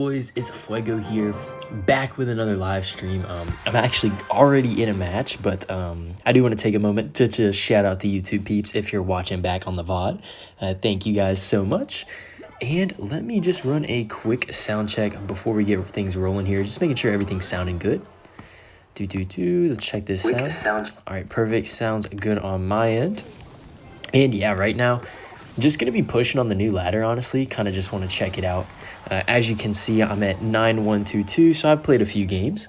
Boys, it's Fuego here, back with another live stream. I'm actually already in a match, but I do want to take a moment to just shout out to YouTube peeps if you're watching back on the VOD. Thank you guys so much. And let me just run a quick sound check before we get things rolling here, just making sure everything's sounding good. Let's check this sound. All right, perfect. Sounds good on my end. And yeah, right now, just going to be pushing on the new ladder, honestly. Kind of just want to check it out. As you can see, I'm at 9-1-2-2, so I've played a few games.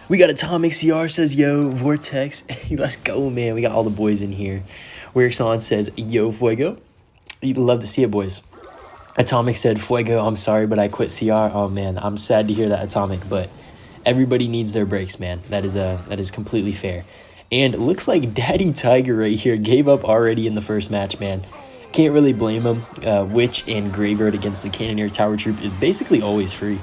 We got Atomic CR says, yo, Vortex. Let's go, man. We got all the boys in here. Werixon says, yo, Fuego. You'd love to see it, boys. Atomic said, Fuego, I'm sorry, but I quit CR. Oh, man, I'm sad to hear that, Atomic, but everybody needs their breaks, man. That is completely fair. And it looks like Daddy Tiger right here gave up already in the first match, man. Can't really blame him. Witch and Graveyard against the Cannoneer Tower Troop is basically always free.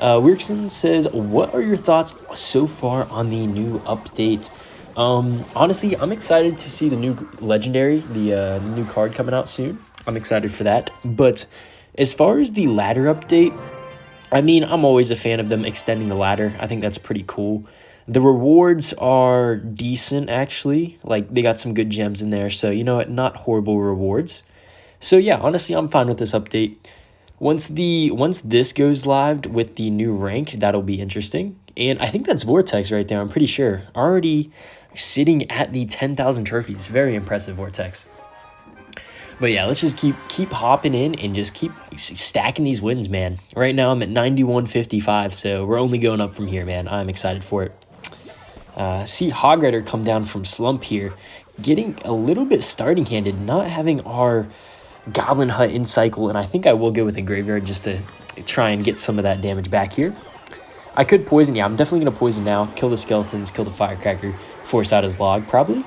Werixon says, what are your thoughts so far on the new update? Honestly, I'm excited to see the new Legendary, the new card coming out soon. I'm excited for that. But as far as the ladder update, I mean, I'm always a fan of them extending the ladder. I think that's pretty cool. The rewards are decent, actually. Like, they got some good gems in there. So, you know what? Not horrible rewards. So, yeah, honestly, I'm fine with this update. Once this goes live with the new rank, that'll be interesting. And I think that's Vortex right there. I'm pretty sure. Already sitting at the 10,000 trophies. Very impressive, Vortex. But yeah, let's just keep hopping in and just keep stacking these wins, man. Right now, I'm at 91.55, so we're only going up from here, man. I'm excited for it. See Hog Rider come down from slump here, getting a little bit starting handed, not having our Goblin Hut in cycle, and I think I will go with a Graveyard just to try and get some of that damage back here. I could poison, yeah, I'm definitely going to poison now, kill the skeletons, kill the firecracker, force out his log, probably.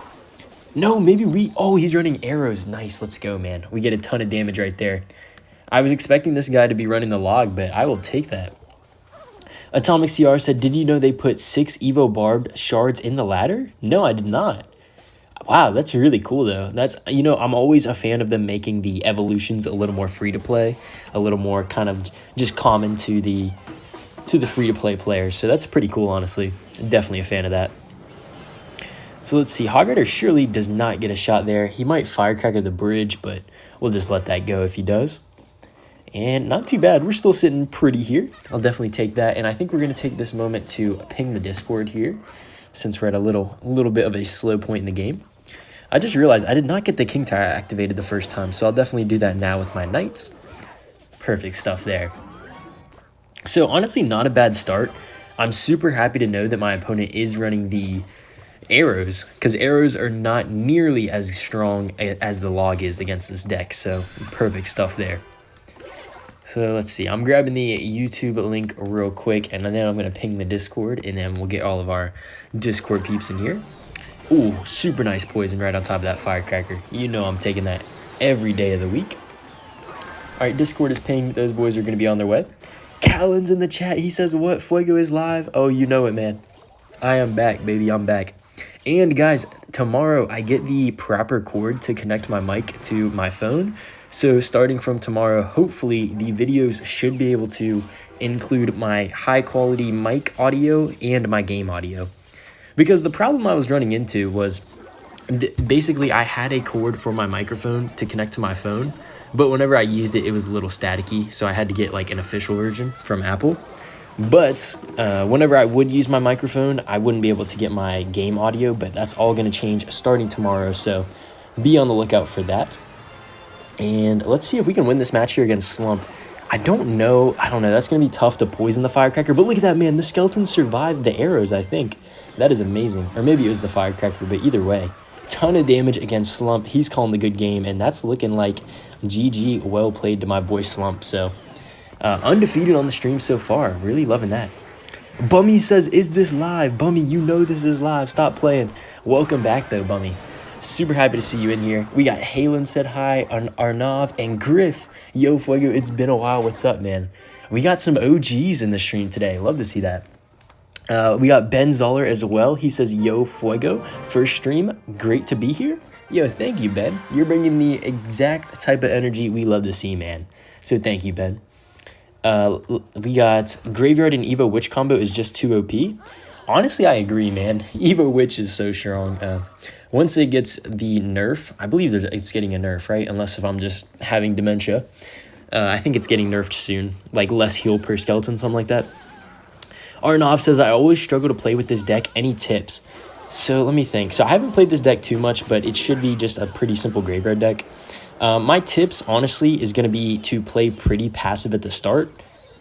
No, maybe oh, he's running arrows. Nice, let's go, man. We get a ton of damage right there. I was expecting this guy to be running the log, but I will take that. Atomic CR said, did you know they put 6 Evo Barb shards in the ladder? No, I did not. Wow, that's really cool, though. That's, you know, I'm always a fan of them making the evolutions a little more free-to-play, a little more kind of just common to the free-to-play players. So that's pretty cool, honestly. Definitely a fan of that. So let's see. Hog Rider surely does not get a shot there. He might firecracker the bridge, but we'll just let that go if he does. And not too bad. We're still sitting pretty here. I'll definitely take that. And I think we're going to take this moment to ping the Discord here, since we're at a little bit of a slow point in the game. I just realized I did not get the King Tower activated the first time, so I'll definitely do that now with my Knights. Perfect stuff there. So honestly, not a bad start. I'm super happy to know that my opponent is running the arrows, because arrows are not nearly as strong as the log is against this deck, so perfect stuff there. So let's see, I'm grabbing the YouTube link real quick, and then I'm going to ping the Discord, and then we'll get all of our Discord peeps in here. Ooh, super nice poison right on top of that firecracker. You know I'm taking that every day of the week. All right, Discord is pinged. Those boys are going to be on their way. Callan's in the chat. He says, what? Fuego is live? Oh, you know it, man. I am back, baby. I'm back. And guys, tomorrow I get the proper cord to connect my mic to my phone. So starting from tomorrow, hopefully the videos should be able to include my high quality mic audio and my game audio. Because the problem I was running into was basically I had a cord for my microphone to connect to my phone, but whenever I used it, it was a little staticky. So I had to get like an official version from Apple. But whenever I would use my microphone, I wouldn't be able to get my game audio, but that's all going to change starting tomorrow. So be on the lookout for that. And let's see if we can win this match here against Slump. I don't know. That's going to be tough to poison the firecracker. But look at that, man. The skeletons survived the arrows, I think. That is amazing. Or maybe it was the firecracker, but either way. Ton of damage against Slump. He's calling the good game, and that's looking like GG, well played to my boy Slump. So undefeated on the stream so far. Really loving that. Bummy says, is this live? Bummy, you know this is live. Stop playing. Welcome back, though, Bummy. Super happy to see you in here. We got Halen said hi, Arnav, and Griff. Yo, Fuego, it's been a while. What's up, man? We got some OGs in the stream today. Love to see that. We got Ben Zoller as well. He says, yo, Fuego, first stream. Great to be here. Yo, thank you, Ben. You're bringing the exact type of energy we love to see, man. So thank you, Ben. We got Graveyard and Evo Witch combo is just too OP. Honestly, I agree, man. Evo Witch is so strong. Once it gets the nerf, I believe it's getting a nerf, right? Unless if I'm just having dementia. I think it's getting nerfed soon. Like less heal per skeleton, something like that. Arnav says, I always struggle to play with this deck. Any tips? So let me think. So I haven't played this deck too much, but it should be just a pretty simple graveyard deck. My tips, honestly, is going to be to play pretty passive at the start.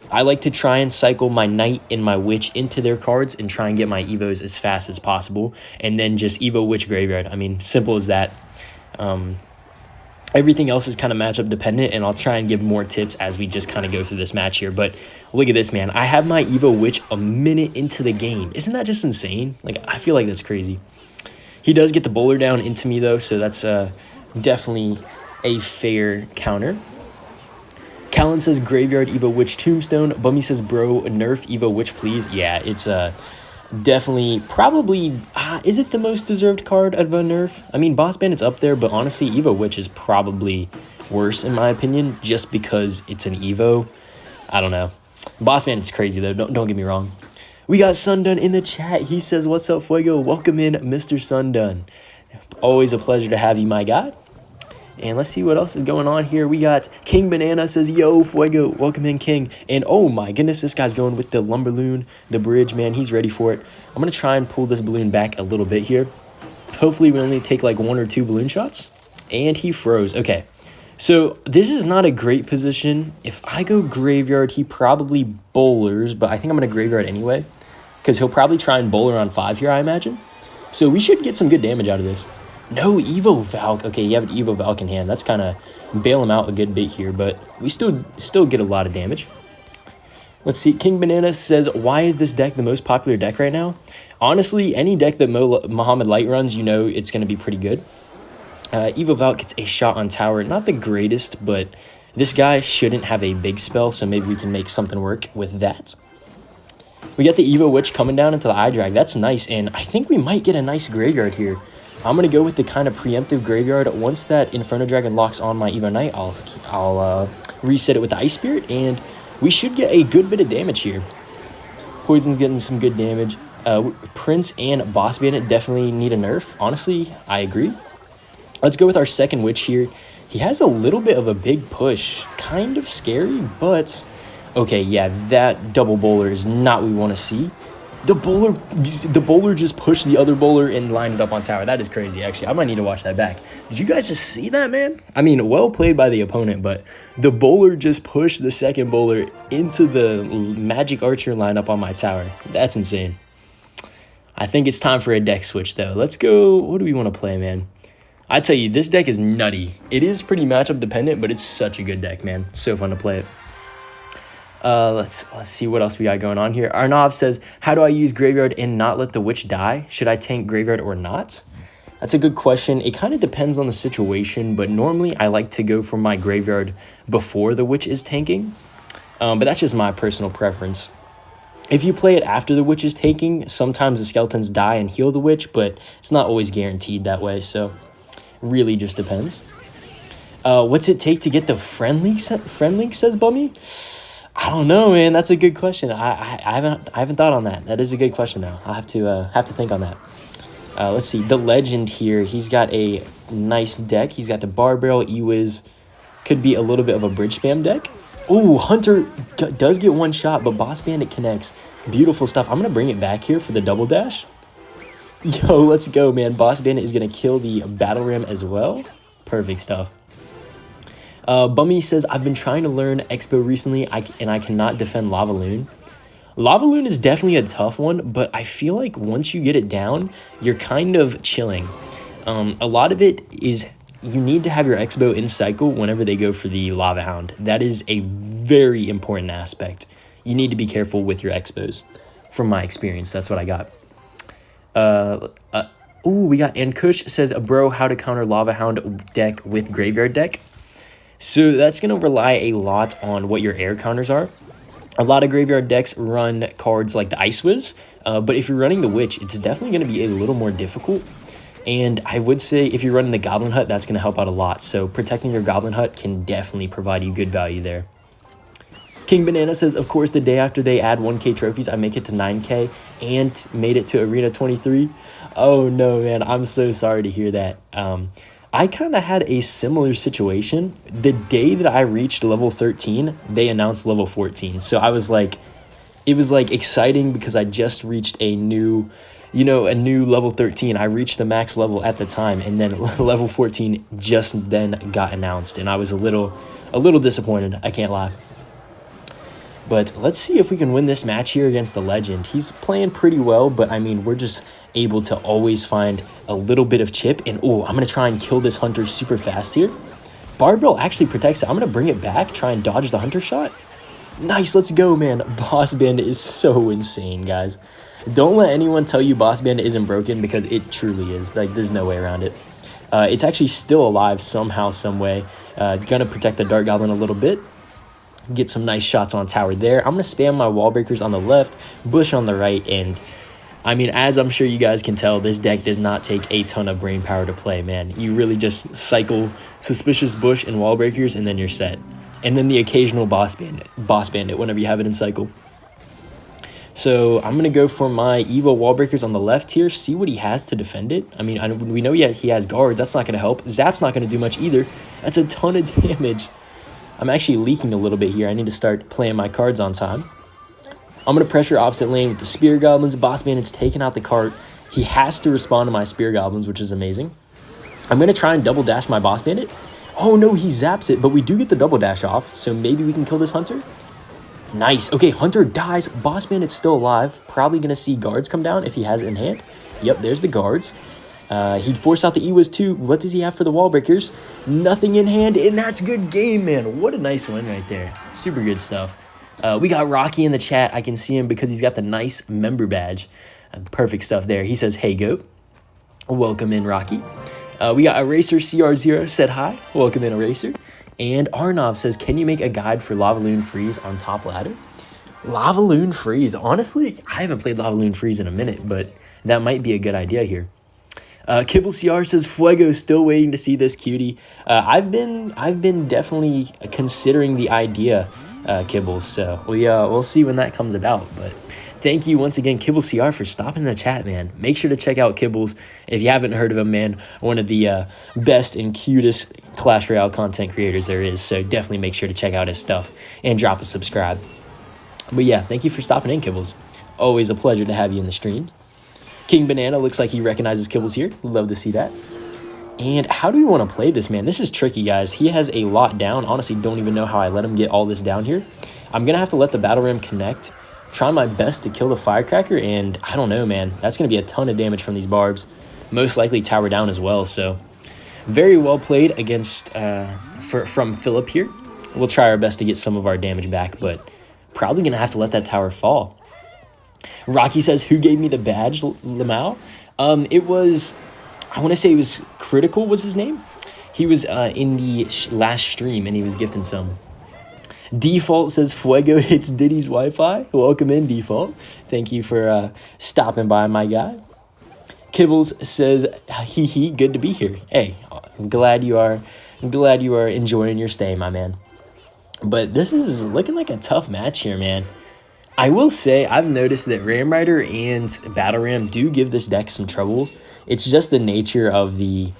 I like to try and cycle my Knight and my Witch into their cards and try and get my Evos as fast as possible. And then just Evo Witch Graveyard. I mean, simple as that. Everything else is kind of matchup dependent, and I'll try and give more tips as we just kind of go through this match here. But look at this, man. I have my Evo Witch a minute into the game. Isn't that just insane? Like, I feel like that's crazy. He does get the bowler down into me, though, so that's definitely a fair counter. Callan says Graveyard Evo Witch Tombstone. Bummy says bro nerf Evo Witch please. Yeah, it's definitely probably is it the most deserved card of a nerf? I mean, Boss Bandit's up there, but honestly Evo Witch is probably worse in my opinion just because it's an Evo. I don't know. Boss Bandit's crazy though. Don't get me wrong. We got Sundun in the chat. He says, "What's up, Fuego? Welcome in, Mr. Sundun. Always a pleasure to have you, my guy." And let's see what else is going on here. We got King Banana says, yo, Fuego, welcome in, King. And oh my goodness, this guy's going with the Lumberloon, the bridge, man. He's ready for it. I'm going to try and pull this balloon back a little bit here. Hopefully we only take like 1 or 2 balloon shots. And he froze. Okay, so this is not a great position. If I go graveyard, he probably bowlers, but I think I'm going to graveyard anyway. Because he'll probably try and bowler on 5 here, I imagine. So we should get some good damage out of this. No, Evo Valk. Okay, you have an Evo Valk in hand. That's kind of bail him out a good bit here, but we still get a lot of damage. Let's see. King Banana says, why is this deck the most popular deck right now? Honestly, any deck that Muhammad Light runs, you know it's going to be pretty good. Evo Valk gets a shot on tower. Not the greatest, but this guy shouldn't have a big spell, so maybe we can make something work with that. We got the Evo Witch coming down into the eye drag. That's nice, and I think we might get a nice graveyard here. I'm going to go with the kind of preemptive graveyard. Once that Inferno Dragon locks on my Evo Knight, I'll reset it with the Ice Spirit, and we should get a good bit of damage here. Poison's getting some good damage. Prince and Boss Bandit definitely need a nerf. Honestly, I agree. Let's go with our second Witch here. He has a little bit of a big push. Kind of scary, but... okay, yeah, that double bowler is not what we want to see. The bowler just pushed the other bowler and lined it up on tower. That is crazy, actually. I might need to watch that back. Did you guys just see that, man? I mean, well played by the opponent, but the bowler just pushed the second bowler into the Magic Archer lineup on my tower. That's insane. I think it's time for a deck switch, though. Let's go. What do we want to play, man? I tell you, this deck is nutty. It is pretty matchup dependent, but it's such a good deck, man. So fun to play it. Let's see what else we got going on here. Arnav says, how do I use graveyard and not let the witch die? Should I tank graveyard or not? That's a good question. It kind of depends on the situation, but normally I like to go for my graveyard before the witch is tanking. But that's just my personal preference. If you play it after the witch is tanking, sometimes the skeletons die and heal the witch, but it's not always guaranteed that way, so really just depends. What's it take to get the friend link, says Bummy? I don't know, man. That's a good question. I haven't thought on that. That is a good question, though. I'll have to think on that. Let's see. The Legend here. He's got a nice deck. He's got the Bar Barrel, E-Wiz. Could be a little bit of a bridge spam deck. Oh, Hunter does get one shot, but Boss Bandit connects. Beautiful stuff. I'm gonna bring it back here for the double dash. Yo, let's go, man. Boss Bandit is gonna kill the Battle Ram as well. Perfect stuff. Bummy says, I've been trying to learn Xbow recently, and I cannot defend Lava Loon. Lava Loon is definitely a tough one, but I feel like once you get it down, you're kind of chilling. A lot of it is you need to have your Xbow in cycle whenever they go for the Lava Hound. That is a very important aspect. You need to be careful with your Xbows. From my experience, that's what I got. We got Ankush says, bro, how to counter Lava Hound deck with Graveyard deck. So that's going to rely a lot on what your air counters are. A lot of graveyard decks run cards like the Ice Wiz, but if you're running the Witch, it's definitely going to be a little more difficult. And I would say if you're running the Goblin Hut, that's going to help out a lot. So protecting your Goblin Hut can definitely provide you good value there. King Banana says, of course, the day after they add 1K trophies, I make it to 9K and made it to Arena 23. Oh, no, man. I'm so sorry to hear that. I kind of had a similar situation. The day that I reached level 13, they announced level 14. So I was like, it was like exciting because I just reached a new level 13. I reached the max level at the time, and then level 14 just then got announced, and I was a little disappointed. I can't lie. But let's see if we can win this match here against the legend. He's playing pretty well, but I mean, we're just able to always find a little bit of chip. And oh, I'm going to try and kill this hunter super fast here. Barbell actually protects it. I'm going to bring it back, try and dodge the hunter shot. Nice, let's go, man. Boss Bandit is so insane, guys. Don't let anyone tell you Boss Bandit isn't broken, because it truly is. Like, there's no way around it. It's actually still alive somehow, some way. Gonna protect the Dart Goblin a little bit. Get some nice shots on tower there. I'm going to spam my wall breakers on the left, bush on the right, and I mean, as I'm sure you guys can tell, this deck does not take a ton of brain power to play, man. You really just cycle Suspicious Bush and wall breakers, and then you're set. And then the occasional Boss Bandit whenever you have it in cycle. So I'm going to go for my Evo wall breakers on the left here, see what he has to defend it. I mean, we know he has guards. That's not going to help. Zap's not going to do much either. That's a ton of damage. I'm actually leaking a little bit here. I need to start playing my cards on time. I'm going to pressure opposite lane with the Spear Goblins. Boss Bandit's taking out the cart. He has to respond to my Spear Goblins, which is amazing. I'm going to try and double dash my Boss Bandit. Oh, no, he zaps it, but we do get the double dash off, so maybe we can kill this Hunter. Nice. Okay, Hunter dies. Boss Bandit's still alive. Probably going to see guards come down if he has it in hand. Yep, there's the guards. He'd force out the Ewas too. What does he have for the wall breakers? Nothing in hand, and that's good game, man. What a nice win right there. Super good stuff. We got Rocky in the chat. I can see him because he's got the nice member badge. Perfect stuff there. He says, hey, goat. Welcome in, Rocky. We got Eraser CR0 said hi. Welcome in, Eraser. And Arnav says, can you make a guide for Lavaloon Freeze on top ladder? Lavaloon Freeze. Honestly, I haven't played Lavaloon Freeze in a minute, but that might be a good idea here. Kibble CR says, Fuego, still waiting to see this cutie. I've been definitely considering the idea, Kibbles, so we'll see when that comes about. But thank you once again, Kibble CR, for stopping in the chat, man. Make sure to check out Kibbles if you haven't heard of him, man. One of the best and cutest Clash Royale content creators there is, so definitely make sure to check out his stuff and drop a subscribe. But yeah, thank you for stopping in, Kibbles. Always a pleasure to have you in the streams. King Banana looks like he recognizes Kibbles here. Love to see that. And how do we want to play this, man? This is tricky, guys. He has a lot down. Honestly, don't even know how I let him get all this down here. I'm going to have to let the Battle Ram connect. Try my best to kill the Firecracker, and I don't know, man. That's going to be a ton of damage from these barbs. Most likely tower down as well, so very well played against from Philip here. We'll try our best to get some of our damage back, but probably going to have to let that tower fall. Rocky says, who gave me the badge, Lamau? It was, I want to say it was Critical was his name. He was in the last stream, and he was gifting some. Default says, Fuego hits Diddy's Wi-Fi. Welcome in, Default. Thank you for stopping by, my guy. Kibbles says, hee hee, good to be here. Hey, I'm glad you are enjoying your stay, my man. But this is looking like a tough match here, man. I will say I've noticed that Ram Rider and Battle Ram do give this deck some troubles. It's just the nature of the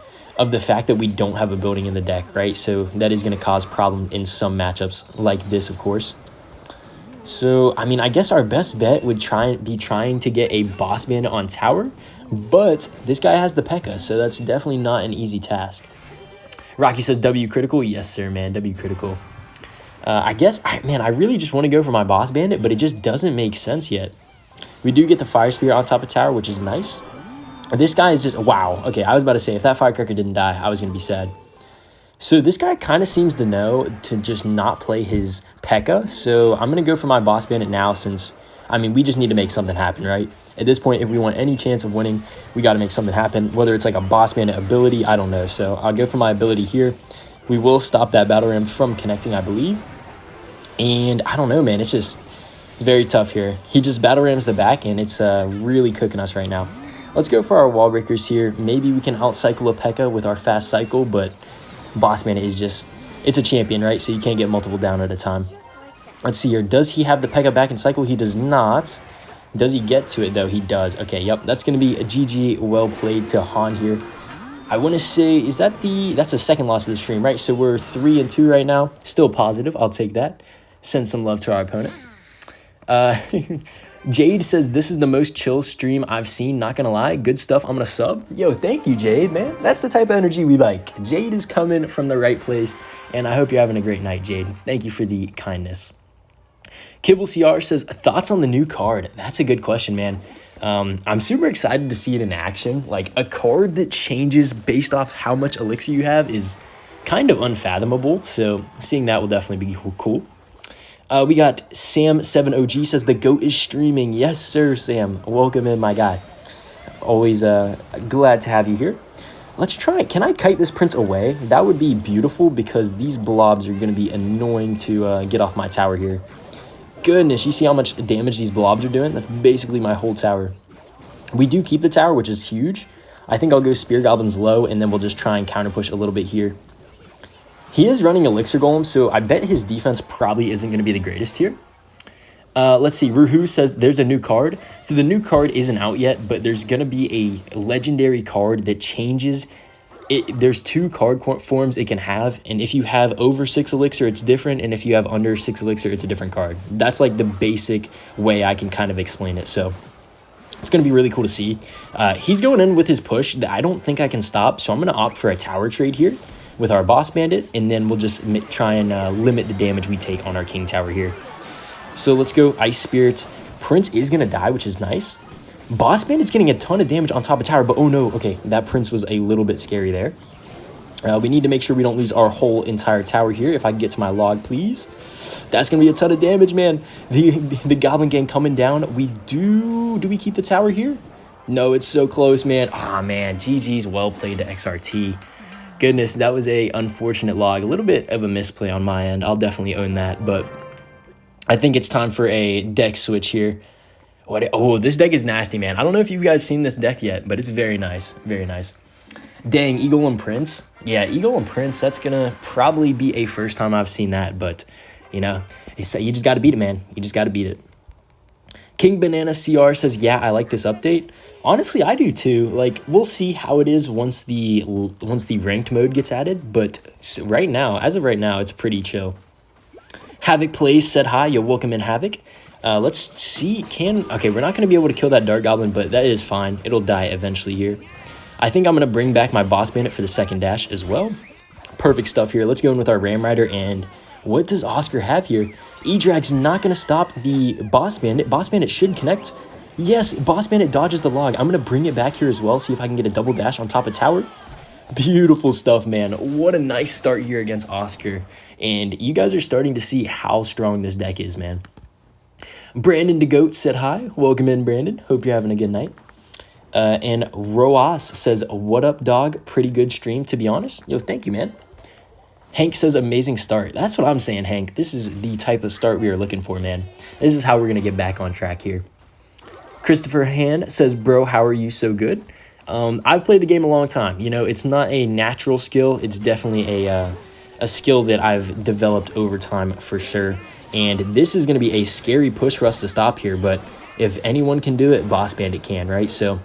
fact that we don't have a building in the deck, right? So that is going to cause problem in some matchups like this, of course. So, I mean, I guess our best bet would be trying to get a Boss Bandit on tower, but this guy has the Pekka, so that's definitely not an easy task. Rocky says, W critical? Yes, sir, man, W critical. I guess, man, I really just want to go for my Boss Bandit, but it just doesn't make sense yet. We do get the Fire Spear on top of tower, which is nice. This guy is just, wow. Okay, I was about to say, if that Firecracker didn't die, I was going to be sad. So this guy kind of seems to know to just not play his Pekka. So I'm going to go for my Boss Bandit now since, I mean, we just need to make something happen, right? At this point, if we want any chance of winning, we got to make something happen. Whether it's like a Boss Bandit ability, I don't know. So I'll go for my ability here. We will stop that Battle Ram from connecting, I believe. And I don't know, man. It's very tough here. He just Battle Rams the back, and it's really cooking us right now. Let's go for our wall breakers here. Maybe we can out-cycle a Pekka with our fast cycle, but Boss Bandit is just, it's a champion, right? So you can't get multiple down at a time. Let's see here. Does he have the Pekka back in cycle? He does not. Does he get to it, though? He does. Okay, yep. That's going to be a GG. Well played to Han here. I want to say, is that that's the second loss of the stream, right? So we're 3-2 right now. Still positive. I'll take that. Send some love to our opponent. Jade says, this is the most chill stream I've seen. Not going to lie. Good stuff. I'm going to sub. Yo, thank you, Jade, man. That's the type of energy we like. Jade is coming from the right place. And I hope you're having a great night, Jade. Thank you for the kindness. Kibble CR says, thoughts on the new card? That's a good question, man. I'm super excited to see it in action. Like, a card that changes based off how much elixir you have is kind of unfathomable. So seeing that will definitely be cool. We got Sam7OG says, the GOAT is streaming. Yes, sir, Sam. Welcome in, my guy. Always glad to have you here. Let's try it. Can I kite this prince away? That would be beautiful because these blobs are going to be annoying to get off my tower here. Goodness, you see how much damage these blobs are doing? That's basically my whole tower. We do keep the tower, which is huge. I think I'll go Spear Goblins low, and then we'll just try and counter push a little bit here. He is running Elixir Golem, so I bet his defense probably isn't going to be the greatest here. Let's see. Ruhu says there's a new card. So the new card isn't out yet, but there's going to be a legendary card that changes. There's 2 card forms it can have, and if you have over 6 elixir, it's different, and if you have under 6 elixir, it's a different card. That's like the basic way I can kind of explain it. So it's going to be really cool to see. He's going in with his push that I don't think I can stop, so I'm going to opt for a tower trade here with our boss bandit, and then we'll just try and limit the damage we take on our king tower here. So let's go Ice Spirit. Prince is going to die, which is nice. Boss bandit's getting a ton of damage on top of tower, but oh no, okay, that prince was a little bit scary there. We need to make sure we don't lose our whole entire tower here. If I can get to my log, please. That's going to be a ton of damage, man. The Goblin Gang coming down. Do we keep the tower here? No, it's so close, man. Ah, man, GG's. Well played to XRT. Goodness, that was a unfortunate log. A little bit of a misplay on my end. I'll definitely own that, but I think it's time for a deck switch here. Oh, this deck is nasty, man. I don't know if you guys seen this deck yet, but it's very nice. Very nice. Dang, Eagle and Prince. Yeah, Eagle and Prince, that's going to probably be a first time I've seen that, but, you know, you just got to beat it, man. You just got to beat it. King Banana CR says, yeah, I like this update. Honestly, I do too. Like, we'll see how it is once the ranked mode gets added, but right now, as of right now, it's pretty chill. Havoc Plays said hi. Yo, welcome in, Havoc. Let's see. Okay, we're not going to be able to kill that Dark Goblin, but that is fine. It'll die eventually here. I think I'm going to bring back my Boss Bandit for the second dash as well. Perfect stuff here. Let's go in with our Ram Rider, and what does Oscar have here? E-Drag's not going to stop the Boss Bandit. Boss Bandit should connect. Yes, Boss Bandit dodges the log. I'm going to bring it back here as well, see if I can get a double dash on top of tower. Beautiful stuff, man. What a nice start here against Oscar. And you guys are starting to see how strong this deck is, man. Brandon the Goat said hi. Welcome in, Brandon. Hope you're having a good night. And Roas says, what up, dog? Pretty good stream, to be honest. Yo, thank you, man. Hank says, amazing start. That's what I'm saying, Hank. This is the type of start we are looking for, man. This is how we're going to get back on track here. Christopher Hand says, bro, how are you so good? I've played the game a long time. You know, it's not a natural skill. It's definitely a skill that I've developed over time for sure. And this is going to be a scary push for us to stop here. But if anyone can do it, Boss Bandit can, right? So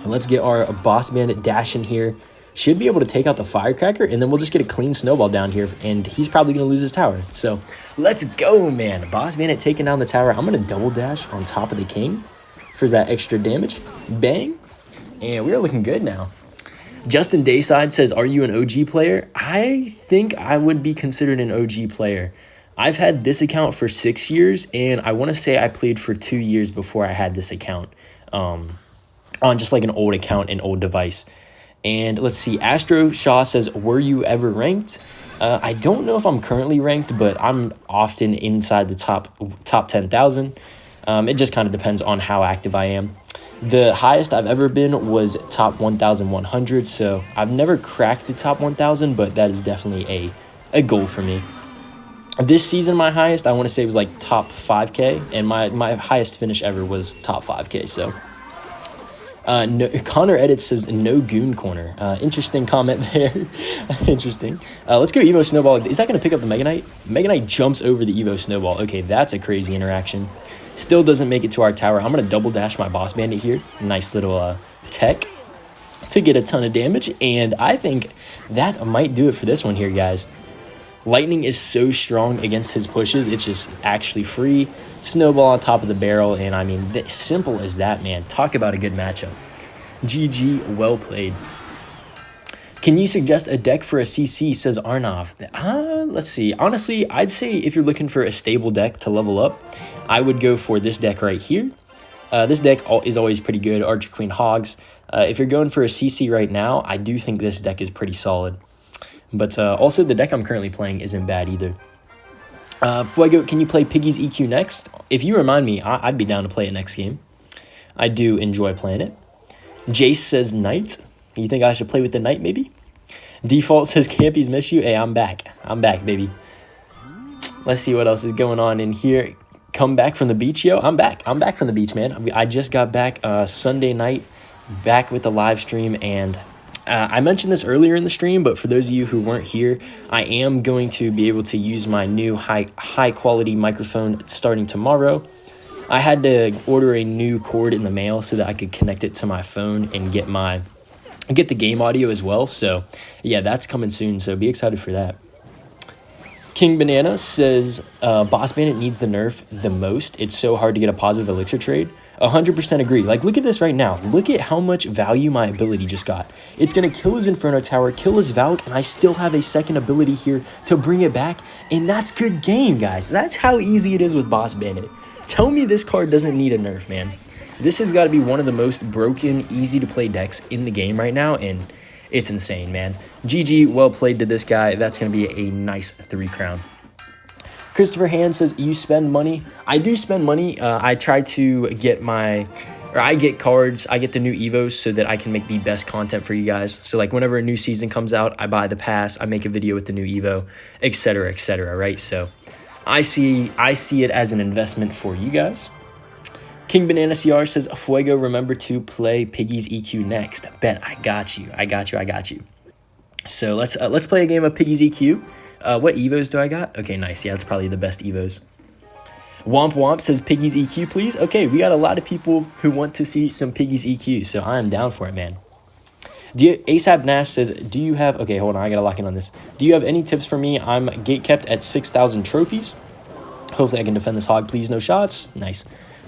let's get our Boss Bandit dash in here. Should be able to take out the Firecracker, and then we'll just get a clean snowball down here, and he's probably going to lose his tower. So let's go, man. Boss Bandit taking down the tower. I'm going to double dash on top of the king for that extra damage. Bang. And we're looking good now. Justin Dayside says, are you an OG player? I think I would be considered an OG player. I've had this account for 6 years, and I want to say I played for 2 years before I had this account on just like an old account and old device. And let's see, Astro Shaw says, were you ever ranked? I don't know if I'm currently ranked, but I'm often inside the top 10,000. It just kind of depends on how active I am. The highest I've ever been was top 1,100, so I've never cracked the top 1,000, but that is definitely a goal for me. This season, my highest, I want to say, was like top 5K, and my highest finish ever was top 5K, so. No, Connor Edits says no goon corner. Interesting comment there. Interesting. Let's go Evo Snowball. Is that going to pick up the Megaknight? Megaknight jumps over the Evo Snowball. Okay, that's a crazy interaction. Still doesn't make it to our tower. I'm going to double dash my Boss Bandit here. Nice little tech to get a ton of damage. And I think that might do it for this one here, guys. Lightning is so strong against his pushes. It's just actually free. Snowball on top of the barrel. And I mean, simple as that, man. Talk about a good matchup. GG, well played. Can you suggest a deck for a CC, says Arnav. Let's see. Honestly, I'd say if you're looking for a stable deck to level up, I would go for this deck right here. This deck is always pretty good. Archer Queen Hogs. If you're going for a CC right now, I do think this deck is pretty solid. But also, the deck I'm currently playing isn't bad either. Fuego, can you play Piggy's EQ next? If you remind me, I'd be down to play it next game. I do enjoy playing it. Jace says Knight. You think I should play with the Knight, maybe? Default says Campies miss you. Hey, I'm back. I'm back, baby. Let's see what else is going on in here. Come back from the beach, yo. I'm back. I'm back from the beach, man. I just got back Sunday night, back with the live stream, and I mentioned this earlier in the stream, but for those of you who weren't here, I am going to be able to use my new high quality microphone starting tomorrow. I had to order a new cord in the mail so that I could connect it to my phone and get the game audio as well. So yeah, that's coming soon. So be excited for that. King Banana says Boss Bandit needs the nerf the most. It's so hard to get a positive elixir trade. 100% agree. Like, look at this right now. Look at how much value my ability just got. It's going to kill his Inferno Tower, kill his Valk, and I still have a second ability here to bring it back. And that's good game, guys. That's how easy it is with Boss Bandit. Tell me this card doesn't need a nerf, man. This has got to be one of the most broken, easy-to-play decks in the game right now, and it's insane, man. GG, well played to this guy. That's going to be a nice 3 crown. Christopher Hand says, you spend money. I do spend money. I try to get I get cards. I get the new Evos so that I can make the best content for you guys. So like whenever a new season comes out, I buy the pass. I make a video with the new Evo, etc., right? So I see it as an investment for you guys. King Banana CR says, Fuego, remember to play Piggy's EQ next. Bet, I got you. So let's play a game of Piggy's EQ. What Evos do I got? Okay, nice. Yeah, that's probably the best Evos. Womp Womp says Piggy's EQ, please. Okay, we got a lot of people who want to see some Piggy's EQ, so I am down for it, man. ASAP Nash says, do you have... Okay, hold on, I gotta lock in on this. Do you have any tips for me? I'm gatekept at 6,000 trophies. Hopefully I can defend this hog. Please, no shots. Nice.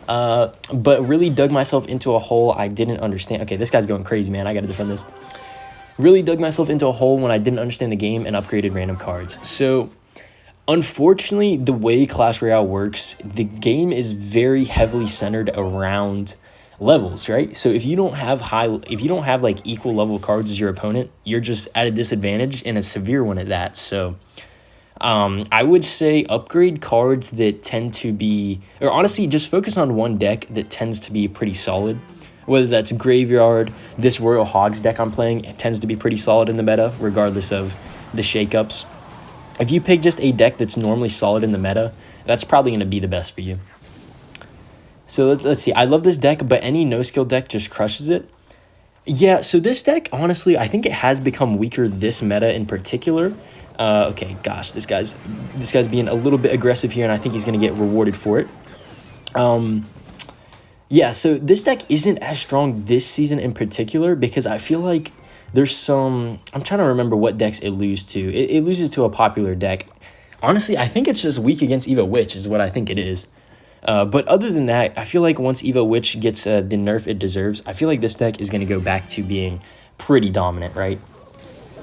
But really dug myself into a hole I didn't understand. Okay, this guy's going crazy, man. I gotta defend this. Really dug myself into a hole when I didn't understand the game and upgraded random cards. So, unfortunately, the way Clash Royale works, the game is very heavily centered around levels, right? So if you don't have like equal level cards as your opponent, you're just at a disadvantage, and a severe one at that. So, I would say upgrade cards that tend to be, or honestly, just focus on one deck that tends to be pretty solid. Whether that's Graveyard, this Royal Hogs deck I'm playing, it tends to be pretty solid in the meta, regardless of the shakeups. If you pick just a deck that's normally solid in the meta, that's probably going to be the best for you. So let's see. I love this deck, but any no-skill deck just crushes it. Yeah, so this deck, honestly, I think it has become weaker this meta in particular. Okay, gosh, this guy's being a little bit aggressive here, and I think he's going to get rewarded for it. Yeah, so this deck isn't as strong this season in particular because I feel like there's some... I'm trying to remember what decks it loses to. It loses to a popular deck. Honestly, I think it's just weak against Evo Witch is what I think it is. But other than that, I feel like once Evo Witch gets the nerf it deserves, I feel like this deck is going to go back to being pretty dominant, right?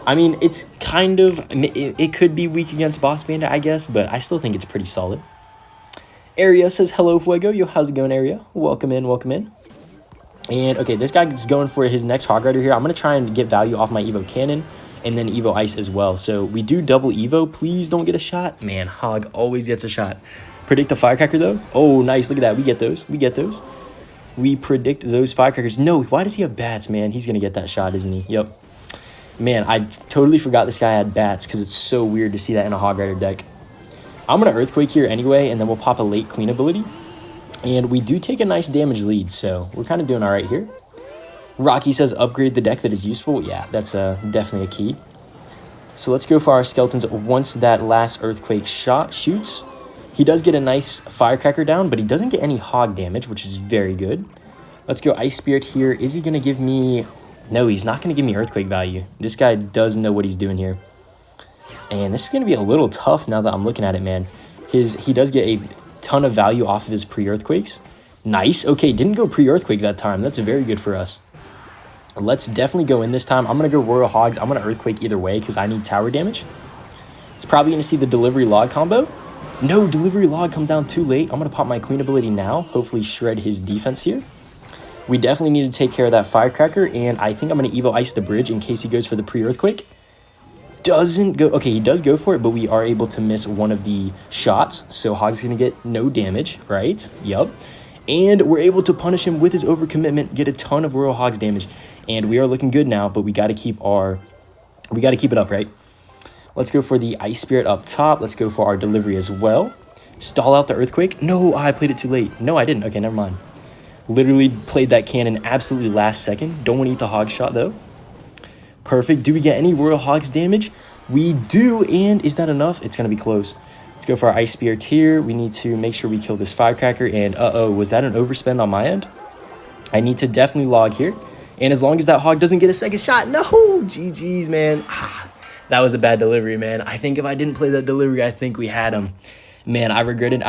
I mean, it's kind of... It could be weak against Boss Bandit, I guess, but I still think it's pretty solid. Area says, hello, Fuego. Yo, how's it going, Area? Welcome in, welcome in. And, okay, this guy's going for his next Hog Rider here. I'm going to try and get value off my Evo Cannon and then Evo Ice as well. So, we do double Evo. Please don't get a shot. Man, Hog always gets a shot. Predict the Firecracker, though. Oh, nice. Look at that. We get those. We predict those Firecrackers. No, why does he have bats, man? He's going to get that shot, isn't he? Yep. Man, I totally forgot this guy had bats because it's so weird to see that in a Hog Rider deck. I'm going to Earthquake here anyway, and then we'll pop a late Queen ability. And we do take a nice damage lead, so we're kind of doing all right here. Rocky says upgrade the deck that is useful. Yeah, that's definitely a key. So let's go for our skeletons once that last earthquake shot shoots. He does get a nice firecracker down, but he doesn't get any hog damage, which is very good. Let's go Ice Spirit here. Is he going to give me... No, he's not going to give me earthquake value. This guy does know what he's doing here. And this is going to be a little tough now that I'm looking at it, man. He does get a ton of value off of his pre-earthquakes. Nice. Okay, didn't go pre-earthquake that time. That's very good for us. Let's definitely go in this time. I'm going to go Royal Hogs. I'm going to earthquake either way because I need tower damage. It's probably going to see the delivery log combo. No, delivery log come down too late. I'm going to pop my queen ability now. Hopefully shred his defense here. We definitely need to take care of that firecracker, and I think I'm going to Evo Ice the bridge in case he goes for the pre-earthquake. Doesn't go. Okay, he does go for it, but we are able to miss one of the shots, so Hog's going to get no damage, right? Yup. And we're able to punish him with his overcommitment, get a ton of Royal Hogs damage, and we are looking good now, but we got to keep it up, right? Let's go for the Ice Spirit up top. Let's go for our delivery as well. Stall out the earthquake. No, I played it too late. No, I didn't. Okay, never mind. Literally played that cannon absolutely last second. Don't want to eat the hog shot, though. Perfect. Do we get any Royal Hogs damage? We do, and is that enough? It's going to be close. Let's go for our Ice Spirit here. We need to make sure we kill this firecracker, and uh-oh, was that an overspend on my end? I need to definitely log here, and as long as that hog doesn't get a second shot, no, GG's, man. That was a bad delivery, man. I think if I didn't play that delivery, I think we had him. Man, I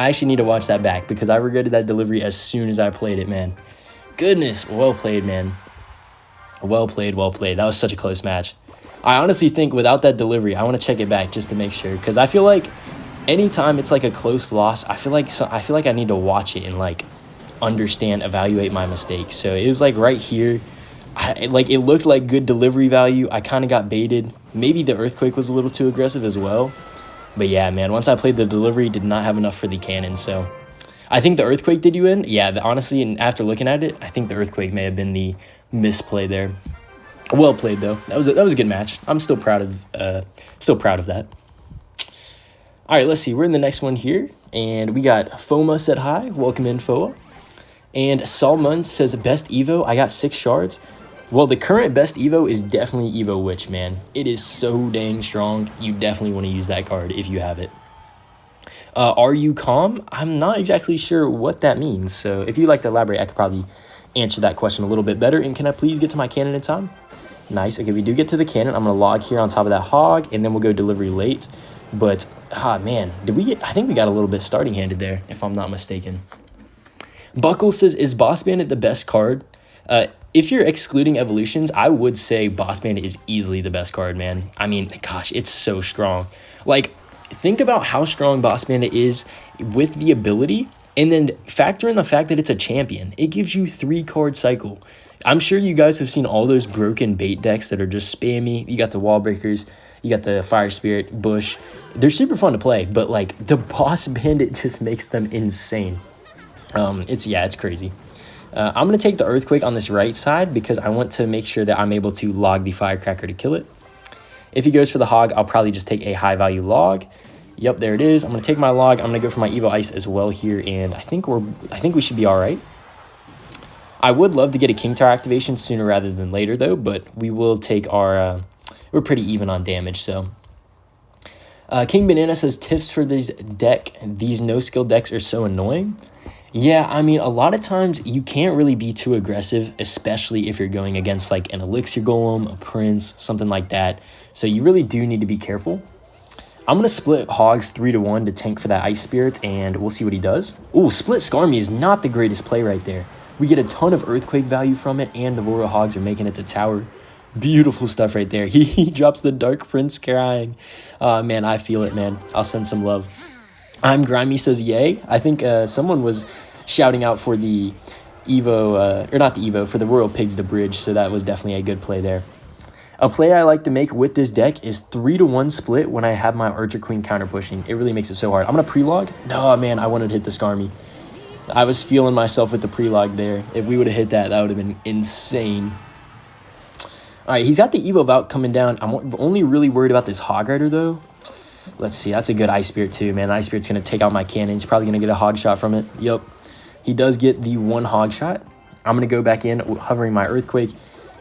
actually need to watch that back because I regretted that delivery as soon as I played it, man. Goodness, well played, man. Well played, well played. That was such a close match. I honestly think without that delivery, I want to check it back just to make sure because I feel like anytime it's like a close loss, I feel like I need to watch it and like understand, evaluate my mistakes. So it was like right here. It looked like good delivery value. I kind of got baited. Maybe the earthquake was a little too aggressive as well. But yeah, man, once I played the delivery, did not have enough for the cannon. So I think the earthquake did you in. Yeah, honestly, and after looking at it, I think the earthquake may have been the misplay there. Well played though. That was a good match. I'm still proud of that. All right, let's see. We're in the next one here, and we got Foma said hi. Welcome in, Foa. And Salmon says best Evo. I got 6 shards. Well, the current best Evo is definitely Evo Witch, man. It is so dang strong. You definitely want to use that card if you have it. Are you calm? I'm not exactly sure what that means. So if you'd like to elaborate, I could probably answer that question a little bit better. And can I please get to my cannon in time? Nice. Okay, we do get to the cannon. I'm going to log here on top of that hog, and then we'll go delivery late. But, man, I think we got a little bit starting handed there, if I'm not mistaken. Buckle says, is Boss Bandit the best card? If you're excluding evolutions, I would say Boss Bandit is easily the best card, man. I mean, gosh, it's so strong. Like, think about how strong Boss Bandit is with the ability, and then factor in the fact that it's a champion. It gives you 3-card cycle. I'm sure you guys have seen all those broken bait decks that are just spammy. You got the wall breakers, you got the fire spirit, bush. They're super fun to play, but like the Boss Bandit just makes them insane. It's crazy. I'm going to take the earthquake on this right side because I want to make sure that I'm able to log the firecracker to kill it. If he goes for the hog, I'll probably just take a high value log. Yep, there it is. I'm going to take my log. I'm going to go for my Evo Ice as well here, and I think we should be all right. I would love to get a King Tower activation sooner rather than later though, but we will take our we're pretty even on damage, so King Banana says tips for this deck. These no skill decks are so annoying. Yeah, I mean, a lot of times you can't really be too aggressive, especially if you're going against like an Elixir Golem, a Prince, something like that. So you really do need to be careful. I'm going to split Hogs 3-1 to tank for that Ice Spirit, and we'll see what he does. Ooh, split Skarmy is not the greatest play right there. We get a ton of Earthquake value from it, and the Royal Hogs are making it to tower. Beautiful stuff right there. He drops the Dark Prince crying. Man, I feel it, man. I'll send some love. I'm Grimy says yay. I think someone was shouting out for the Evo, or not the Evo, for the Royal Pigs the bridge, so that was definitely a good play there. A play I like to make with this deck is 3-1 split when I have my Archer Queen counter pushing. It really makes it so hard. I'm going to pre-log. No, man, I wanted to hit the Skarmy. I was feeling myself with the pre-log there. If we would have hit that, that would have been insane. All right, he's got the Evo Vault coming down. I'm only really worried about this Hog Rider, though. Let's see. That's a good Ice Spirit, too, man. The Ice Spirit's going to take out my cannon. He's probably going to get a Hog Shot from it. Yup. He does get the 1 Hog Shot. I'm going to go back in, hovering my Earthquake.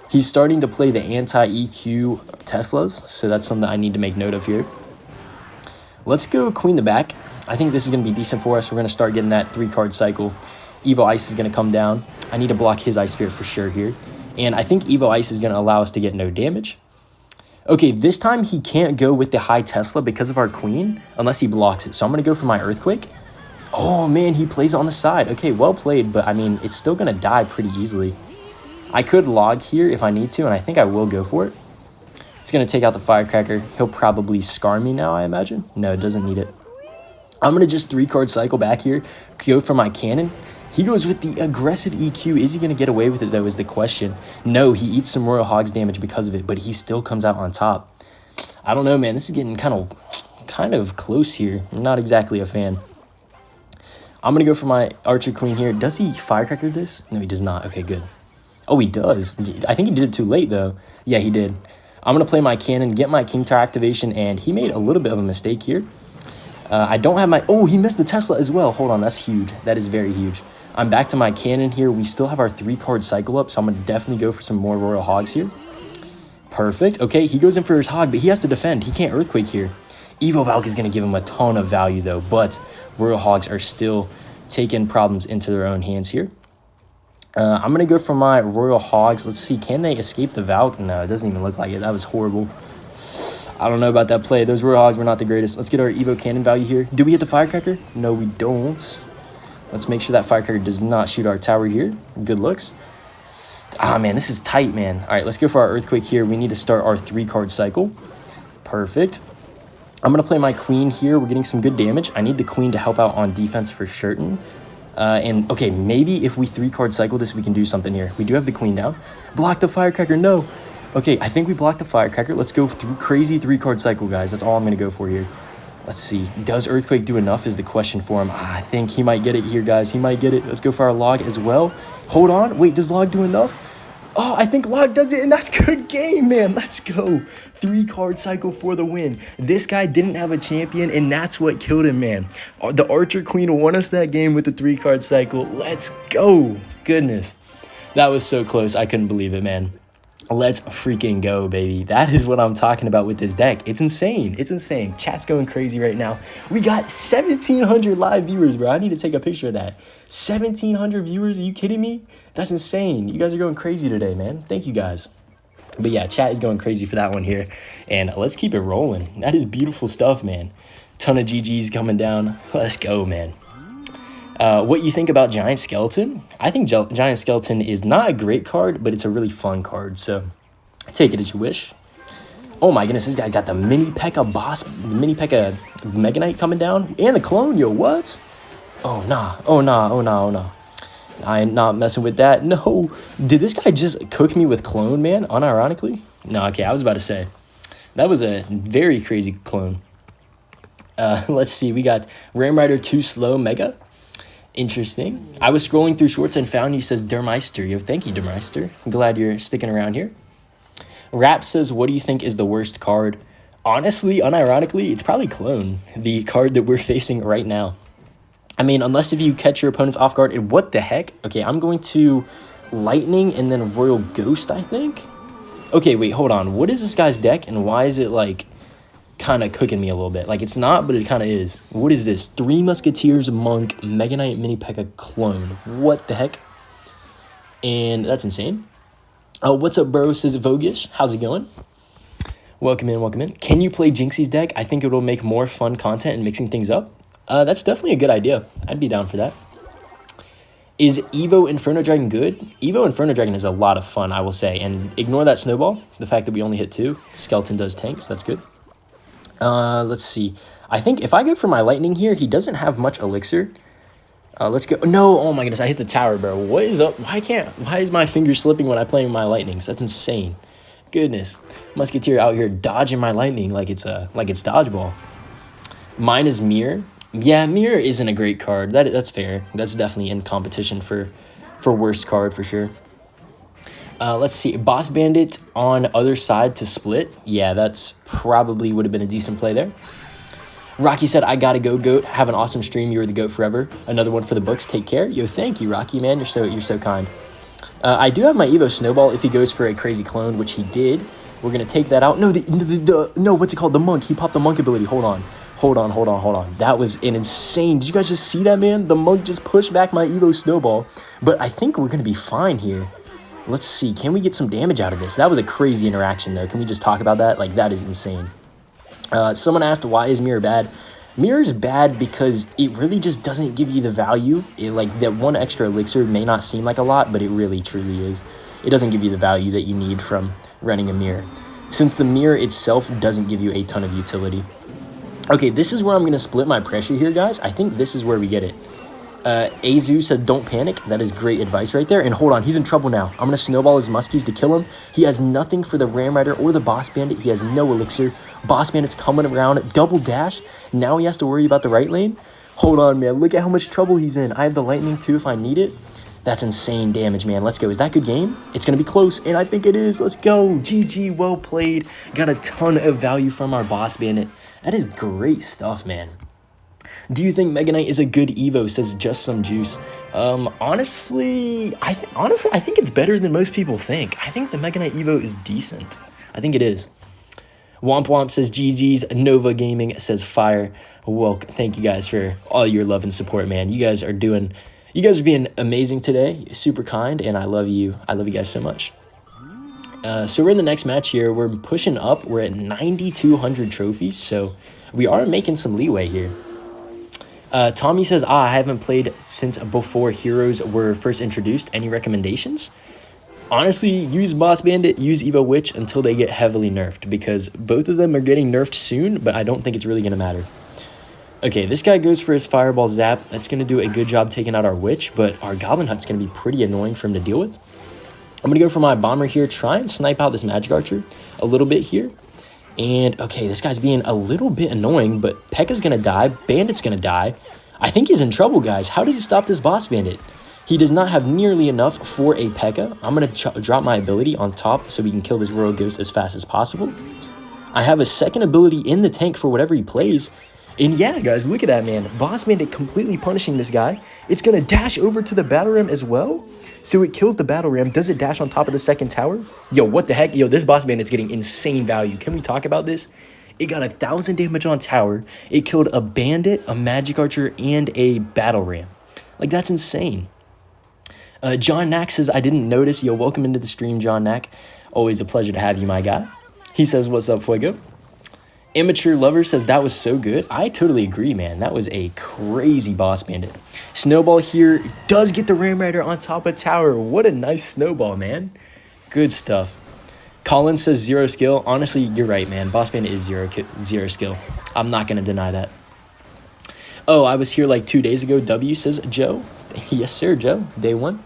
He's starting to play the anti-EQ Teslas, so that's something I need to make note of here. Let's go queen the back. I think this is going to be decent for us. We're going to start getting that 3-card cycle. Evo Ice is going to come down. I need to block his Ice Spirit for sure here. And I think Evo Ice is going to allow us to get no damage. Okay, this time he can't go with the high Tesla because of our queen, unless he blocks it. So I'm going to go for my Earthquake. Oh, man, he plays on the side. Okay, well played, but I mean, it's still going to die pretty easily. I could log here if I need to, and I think I will go for it. It's going to take out the Firecracker. He'll probably scar me now, I imagine. No, it doesn't need it. I'm going to just 3-card cycle back here, go for my cannon. He goes with the aggressive EQ. Is he going to get away with it, though, is the question. No, he eats some Royal Hogs damage because of it, but he still comes out on top. I don't know, man. This is getting kind of close here. I'm not exactly a fan. I'm going to go for my Archer Queen here. Does he Firecracker this? No, he does not. Okay, good. Oh, he does. I think he did it too late, though. Yeah, he did. I'm going to play my cannon, get my King Tower activation, and he made a little bit of a mistake here. I don't have my... Oh, he missed the Tesla as well. Hold on, that's huge. That is very huge. I'm back to my cannon here. We still have our 3-card cycle up, so I'm going to definitely go for some more Royal Hogs here. Perfect. Okay, he goes in for his Hog, but he has to defend. He can't Earthquake here. Evo Valk is going to give him a ton of value, though, but Royal Hogs are still taking problems into their own hands here. I'm going to go for my Royal Hogs. Let's see, can they escape the Valk? No, it doesn't even look like it. That was horrible. I don't know about that play. Those Royal Hogs were not the greatest. Let's get our Evo Cannon value here. Do we hit the Firecracker? No, we don't. Let's make sure that Firecracker does not shoot our tower here. Good looks. Ah, man, this is tight, man. All right, let's go for our Earthquake here. We need to start our 3-card cycle. Perfect. I'm going to play my Queen here. We're getting some good damage. I need the Queen to help out on defense for certain. And, okay, maybe if we 3-card cycle this, we can do something here. We do have the Queen down. Block the Firecracker. No. Okay, I think we blocked the Firecracker. Let's go through crazy 3-card cycle, guys. That's all I'm going to go for here. Let's see. Does Earthquake do enough is the question for him. I think he might get it here, guys. He might get it. Let's go for our Log as well. Hold on. Wait, does Log do enough? Oh, I think Log does it, and that's good game, man. Let's go. 3-card cycle for the win. This guy didn't have a champion, and that's what killed him, man. The Archer Queen won us that game with the 3-card cycle. Let's go. Goodness. That was so close. I couldn't believe it, man. Let's freaking go, baby. That is what I'm talking about with this deck. It's insane. It's insane. Chat's going crazy right now. We got 1,700 live viewers, bro. I need to take a picture of that. 1,700 viewers? Are you kidding me? That's insane. You guys are going crazy today, man. Thank you, guys. But yeah, chat is going crazy for that one here. And let's keep it rolling. That is beautiful stuff, man. Ton of GGs coming down. Let's go, man. What you think about Giant Skeleton? I think Giant Skeleton is not a great card, but it's a really fun card, so take it as you wish. Oh my goodness, this guy got the mini Pekka Megaknight coming down, and the clone, yo, what? Oh nah, oh nah, oh nah, oh nah. I am not messing with that. No, did this guy just cook me with clone, man, unironically? No, okay, I was about to say. That was a very crazy clone. Let's see, we got Ram Rider 2 Slow Mega. Interesting. I was scrolling through shorts and found you, says Dermeister. Yo, thank you, Dermeister. I'm glad you're sticking around here. Rap says, what do you think is the worst card? Honestly, unironically, it's probably Clone, the card that we're facing right now. I mean, unless if you catch your opponents off guard, and what the heck? Okay, I'm going to Lightning and then Royal Ghost, I think. Okay, wait, hold on. What is this guy's deck, and why is it, like, kind of cooking me a little bit? Like, it's not, but it kind of is. What is this? 3 Musketeers, Monk, Mega Knight, Mini Pekka, Clone. What the heck? And that's insane. What's up, bro? Says Vogish. How's it going? Welcome in, welcome in. Can you play Jinxie's deck? I think it will make more fun content and mixing things up. That's definitely a good idea. I'd be down for that. Is Evo Inferno Dragon good? Evo Inferno Dragon is a lot of fun, I will say. And ignore that snowball. The fact that we only hit 2. Skeleton does tanks. That's good. Let's see. I think if I go for my Lightning here, he doesn't have much elixir. Let's go. No, oh my goodness, I hit the tower, bro. What is up? Why is my finger slipping when I play my Lightnings? That's insane. Goodness. Musketeer out here dodging my Lightning like it's dodgeball. Mine is Mirror. Yeah, Mirror isn't a great card. That's fair. That's definitely in competition for worst card for sure. Let's see. Boss Bandit on other side to split. Yeah, that's probably would have been a decent play there. Rocky said, I gotta go, GOAT. Have an awesome stream. You're the GOAT forever. Another one for the books. Take care. Yo, thank you, Rocky, man. You're so kind. I do have my Evo Snowball if he goes for a crazy clone, which he did. We're going to take that out. No, no, what's it called? The monk. He popped the monk ability. Hold on. That was an insane. Did you guys just see that, man? The monk just pushed back my Evo Snowball. But I think we're going to be fine here. Let's see. Can we get some damage out of this? That was a crazy interaction, though. Can we just talk about that? Like, that is insane. Someone asked, why is Mirror bad? Mirror is bad because it really just doesn't give you the value. Like, that one extra elixir may not seem like a lot, but it really, truly is. It doesn't give you the value that you need from running a mirror, since the mirror itself doesn't give you a ton of utility. Okay, this is where I'm going to split my pressure here, guys. I think this is where we get it. Azu said, don't panic. That is great advice right there. And hold on, he's in trouble now. I'm going to snowball his muskies to kill him. He has nothing for the Ram Rider or the Boss Bandit. He has no elixir. Boss Bandit's coming around, double dash. Now he has to worry about the right lane. Hold on, man. Look at how much trouble he's in. I have the lightning too if I need it. That's insane damage, man. Let's go. Is that good game? It's going to be close, and I think it is. Let's go. GG, well played. Got a ton of value from our Boss Bandit. That is great stuff, man. Do you think Megaknight is a good Evo? Says just some juice. Honestly, I think it's better than most people think. I think the Megaknight Evo is decent. I think it is. Womp Womp says GG's. Nova Gaming says fire. Well, thank you guys for all your love and support, man. You guys are being amazing today. Super kind, and I love you. I love you guys so much. So we're in the next match here. We're pushing up. We're at 9,200 trophies, so we are making some leeway here. Tommy says, I haven't played since before heroes were first introduced. Any recommendations? Honestly, use Boss Bandit, use Evo Witch until they get heavily nerfed, because both of them are getting nerfed soon, but I don't think it's really going to matter. Okay, this guy goes for his Fireball Zap. That's going to do a good job taking out our Witch, but our Goblin Hut's going to be pretty annoying for him to deal with. I'm going to go for my Bomber here, try and snipe out this Magic Archer a little bit here. And, okay, this guy's being a little bit annoying, but Pekka's going to die. Bandit's going to die. I think he's in trouble, guys. How does he stop this Boss Bandit? He does not have nearly enough for a Pekka. I'm going to drop my ability on top so we can kill this Royal Ghost as fast as possible. I have a second ability in the tank for whatever he plays. And yeah, guys, look at that, man. Boss Bandit completely punishing this guy. It's going to dash over to the Battle Ram as well. So it kills the Battle Ram. Does it dash on top of the second tower? Yo, what the heck? Yo, this Boss Bandit's getting insane value. Can we talk about this? It got 1,000 damage on tower. It killed a Bandit, a Magic Archer, and a Battle Ram. Like, that's insane. John Knack says, I didn't notice. Yo, welcome into the stream, John Knack. Always a pleasure to have you, my guy. He says, what's up, Fuego? Immature Lover says, that was so good. I totally agree, man. That was a crazy Boss Bandit. Snowball here does get the Ram Rider on top of tower. What a nice snowball, man. Good stuff. Colin says 0 skill. Honestly, you're right, man. Boss Bandit is zero skill. I'm not going to deny that. Oh, I was here like 2 days ago. W says Joe. Yes, sir, Joe. Day one.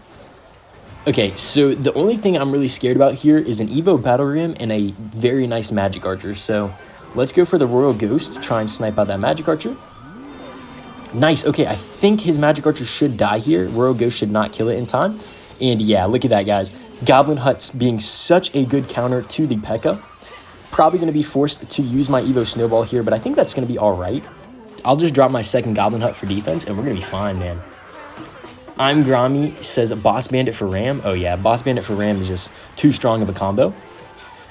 Okay, so the only thing I'm really scared about here is an Evo Battle Ram and a very nice Magic Archer. So let's go for the Royal Ghost to try and snipe out that Magic Archer. Nice. Okay, I think his Magic Archer should die here. Royal Ghost should not kill it in time. And yeah, look at that, guys. Goblin Hut's being such a good counter to the Pekka. Probably going to be forced to use my Evo Snowball here, but I think that's going to be all right. I'll just drop my second Goblin Hut for defense, and we're going to be fine, man. I'm Grommy says Boss Bandit for Ram. Oh, yeah, Boss Bandit for Ram is just too strong of a combo.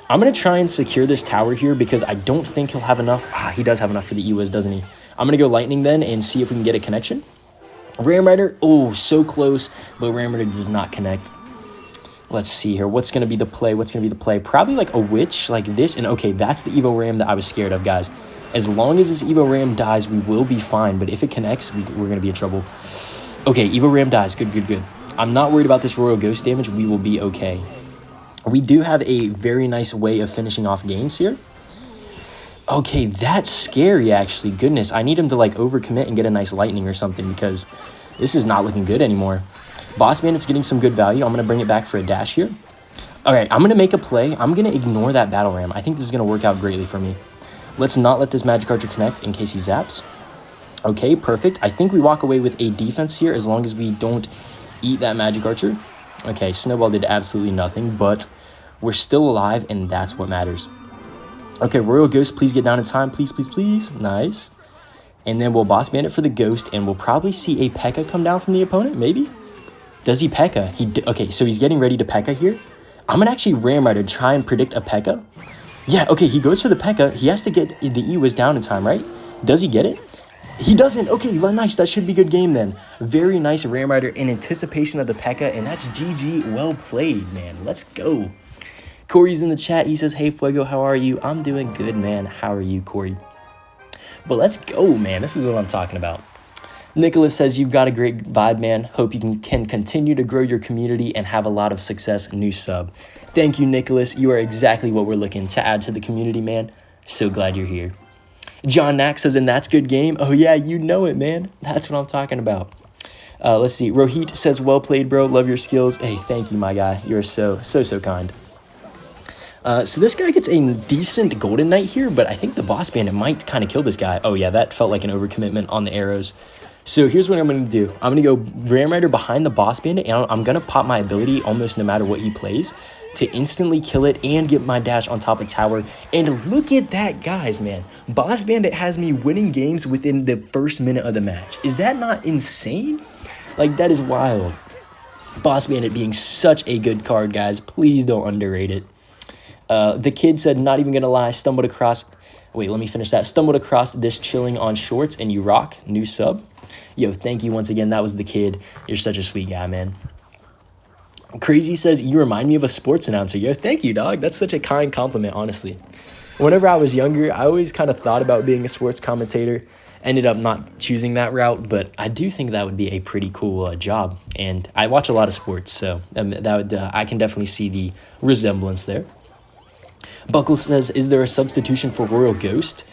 I'm going to try and secure this tower here because I don't think he'll have enough. He does have enough for the Ewas, doesn't he? I'm going to go Lightning then and see if we can get a connection. Ram Rider, oh, so close, but Ram Rider does not connect. Let's see here. What's going to be the play? Probably like a Witch like this. And okay, that's the Evo Ram that I was scared of, guys. As long as this Evo Ram dies, we will be fine. But if it connects, we're going to be in trouble. Okay, Evo Ram dies. Good. I'm not worried about this Royal Ghost damage. We will be okay. We do have a very nice way of finishing off games here. Okay, that's scary, actually. Goodness, I need him to, like, overcommit and get a nice lightning or something because this is not looking good anymore. Boss Bandit's getting some good value. I'm going to bring it back for a dash here. All right, I'm going to make a play. I'm going to ignore that Battle Ram. I think this is going to work out greatly for me. Let's not let this Magic Archer connect in case he zaps. Okay, perfect. I think we walk away with a defense here as long as we don't eat that Magic Archer. Okay, Snowball did absolutely nothing, but we're still alive, and that's what matters. Okay, Royal Ghost, please get down in time. Please. Nice. And then we'll Boss Bandit for the Ghost, and we'll probably see a Pekka come down from the opponent, maybe? Does he Pekka? Okay, so he's getting ready to Pekka here. I'm going to actually Ram Rider try and predict a Pekka. Yeah, okay, he goes for the Pekka. He has to get the Ewas down in time, right? Does he get it? He doesn't. Okay, well, nice. That should be good game then. Very nice Ram Rider in anticipation of the Pekka, and that's GG. Well played, man. Let's go. Corey's in the chat. He says, hey, Fuego, how are you? I'm doing good, man. How are you, Corey? But let's go, man. This is what I'm talking about. Nicholas says, you've got a great vibe, man. Hope you can continue to grow your community and have a lot of success. New sub. Thank you, Nicholas. You are exactly what we're looking to add to the community, man. So glad you're here. John Knack says, and that's good game. Oh, yeah, you know it, man. That's what I'm talking about. Let's see. Rohit says, well played, bro. Love your skills. Hey, thank you, my guy. You're so kind. So this guy gets a decent Golden Knight here, but I think the Boss Bandit might kind of kill this guy. Oh, yeah, that felt like an overcommitment on the arrows. So here's what I'm going to do. I'm going to go Ram Rider behind the Boss Bandit, and I'm going to pop my ability almost no matter what he plays to instantly kill it and get my dash on top of tower. And look at that, guys, man. Boss Bandit has me winning games within the first minute of the match. Is that not insane? Like, that is wild. Boss Bandit being such a good card, guys. Please don't underrate it. The kid said, not even going to lie, stumbled across... Wait, let me finish that. Stumbled across this chilling on shorts, and you rock. New sub. Yo, thank you once again. That was the kid. You're such a sweet guy, man. Crazy says, you remind me of a sports announcer. Yo, thank you, dog. That's such a kind compliment, honestly. Whenever I was younger, I always kind of thought about being a sports commentator. Ended up not choosing that route, but I do think that would be a pretty cool job. And I watch a lot of sports, so I can definitely see the resemblance there. Buckle says, is there a substitution for Royal Ghost?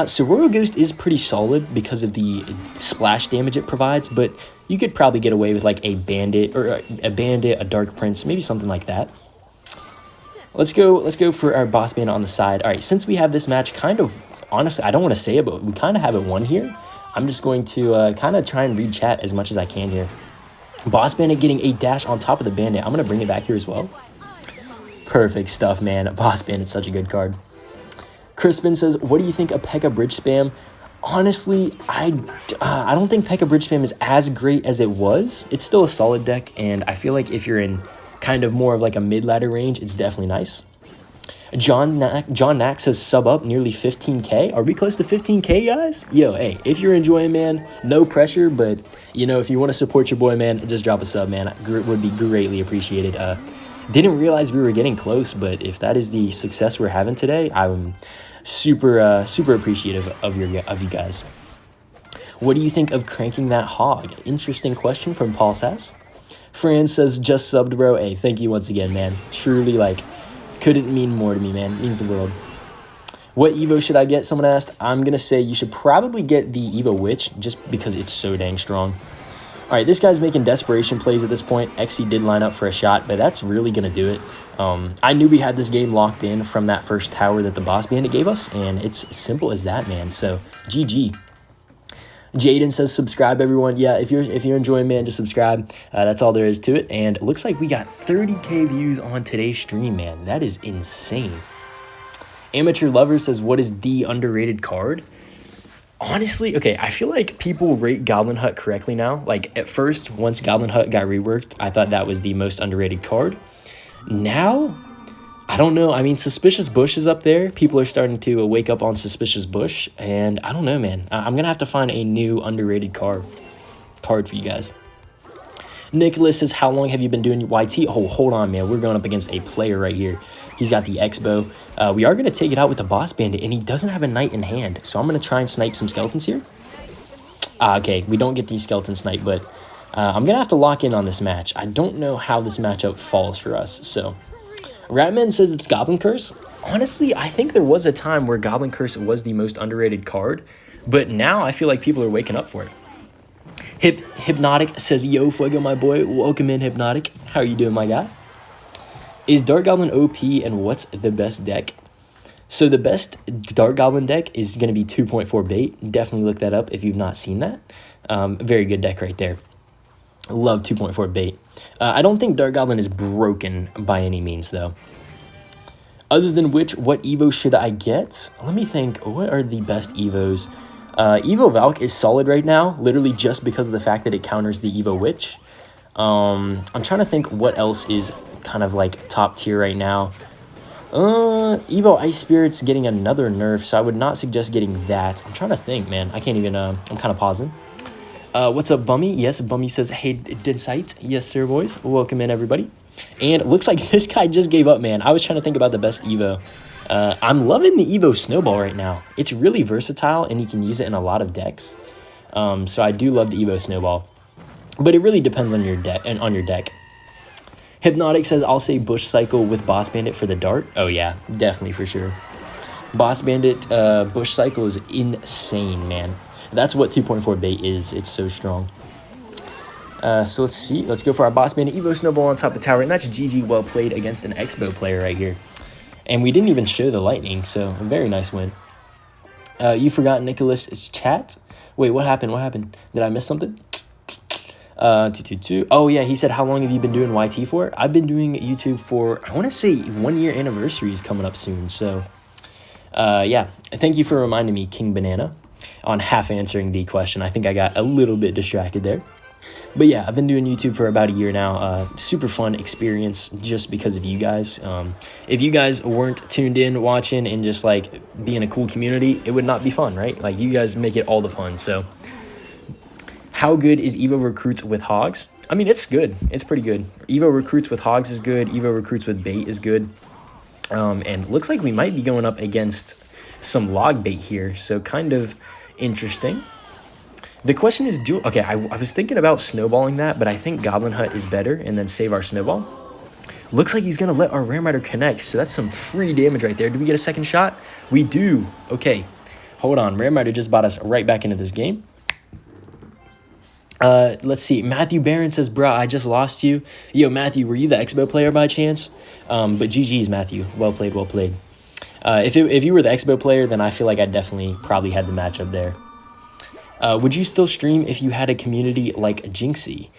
So Royal Ghost is pretty solid because of the splash damage it provides, but you could probably get away with like a bandit, a Dark Prince, maybe something like that. Let's go for our Boss Bandit on the side. All right, since we have this match kind of, honestly, I don't want to say it, but we kind of have it won here. I'm just going to kind of try and read chat as much as I can here. Boss Bandit getting a dash on top of the Bandit. I'm going to bring it back here as well. Perfect stuff, man. Boss Bandit's such a good card. Crispin says, what do you think of Pekka Bridgespam? Honestly, I don't think Pekka Bridgespam is as great as it was. It's still a solid deck, and I feel like if you're in kind of more of like a mid-ladder range, it's definitely nice. John Knack says, sub up nearly 15K. Are we close to 15K, guys? Yo, hey, if you're enjoying, man, no pressure, but, you know, if you want to support your boy, man, just drop a sub, man. It would be greatly appreciated. Didn't realize we were getting close, but if that is the success we're having today, I'm super appreciative of you guys. What do you think of cranking that hog? Interesting question from Paul Sass. Fran says, just subbed, bro. Hey, thank you once again, man. Truly, like, couldn't mean more to me, man. It means the world. What Evo should I get? Someone asked. I'm going to say you should probably get the Evo Witch just because it's so dang strong. All right, this guy's making desperation plays at this point. XC did line up for a shot, but that's really going to do it. I knew we had this game locked in from that first tower that the Boss Bandit gave us, and it's as simple as that, man. So, GG. Jaden says, subscribe, everyone. Yeah, if you're enjoying, man, just subscribe. That's all there is to it. And it looks like we got 30K views on today's stream, man. That is insane. Amateur Lover says, what is the underrated card? Honestly, okay, I feel like people rate Goblin Hut correctly now. Like, at first, once Goblin Hut got reworked, I thought that was the most underrated card. Now, I don't know. I mean, Suspicious Bush is up there. People are starting to wake up on Suspicious Bush, and I don't know, man. I'm going to have to find a new underrated card for you guys. Nicholas says, how long have you been doing YT? Oh, hold on, man. We're going up against a player right here. He's got the Xbow. We are going to take it out with the Boss Bandit, and he doesn't have a knight in hand. So I'm going to try and snipe some skeletons here. Okay, we don't get these skeleton snipe, but I'm going to have to lock in on this match. I don't know how this matchup falls for us. So Ratman says it's Goblin Curse. Honestly, I think there was a time where Goblin Curse was the most underrated card, but now I feel like people are waking up for it. Hypnotic says, yo, Fuego, my boy. Welcome in, Hypnotic. How are you doing, my guy? Is Dark Goblin OP, and what's the best deck? So the best Dark Goblin deck is going to be 2.4 bait. Definitely look that up if you've not seen that. Very good deck right there. Love 2.4 bait. I don't think Dark Goblin is broken by any means, though. Other than which, what Evo should I get? Let me think. What are the best Evos? Evo Valk is solid right now, literally just because of the fact that it counters the Evo Witch. I'm trying to think what else is kind of like top tier right now. Evo Ice Spirit's getting another nerf, so I would not suggest getting that. I'm trying to think, man. I can't even, I'm kind of pausing. What's up, Bummy? Yes, Bummy says, hey, Dinsight. Yes, sir, boys. Welcome in, everybody. And it looks like this guy just gave up, man. I was trying to think about the best Evo. I'm loving the Evo Snowball right now. It's really versatile, and you can use it in a lot of decks. So I do love the Evo Snowball. But it really depends on your deck. Hypnotic says, I'll say Bush Cycle with Boss Bandit for the dart. Oh, yeah, definitely for sure. Boss Bandit, Bush Cycle is insane, man. That's what 2.4 bait is. It's so strong. So let's see. Let's go for our Boss Bandit Evo Snowball on top of tower. And that's GG, well played against an Xbow player right here. And we didn't even show the lightning, so a very nice win. You forgot Nicholas' chat? Wait, what happened? What happened? Did I miss something? 222. Oh, yeah, he said, how long have you been doing YT for? I've been doing YouTube for, I want to say 1 year anniversary is coming up soon. So, yeah, thank you for reminding me, King Banana, on half answering the question. I think I got a little bit distracted there. But yeah, I've been doing YouTube for about a year now. Super fun experience just because of you guys. If you guys weren't tuned in, watching, and just like being a cool community, it would not be fun, right? Like you guys make it all the fun. So how good is Evo Recruits with Hogs? I mean, it's good. It's pretty good. Evo Recruits with Hogs is good. Evo Recruits with Bait is good. And looks like we might be going up against some LogBait here. So kind of interesting. The question is, okay, I was thinking about snowballing that, but I think Goblin Hut is better and then save our snowball. Looks like he's going to let our Ram Rider connect, so that's some free damage right there. Do we get a second shot? We do. Okay, hold on. Ram Rider just brought us right back into this game. Let's see. Matthew Barron says, bruh, I just lost you. Yo, Matthew, were you the Xbow player by chance? But GG's, Matthew. Well played, well played. If you were the Xbow player, then I feel like I definitely probably had the matchup there. Would you still stream if you had a community like Jinxie?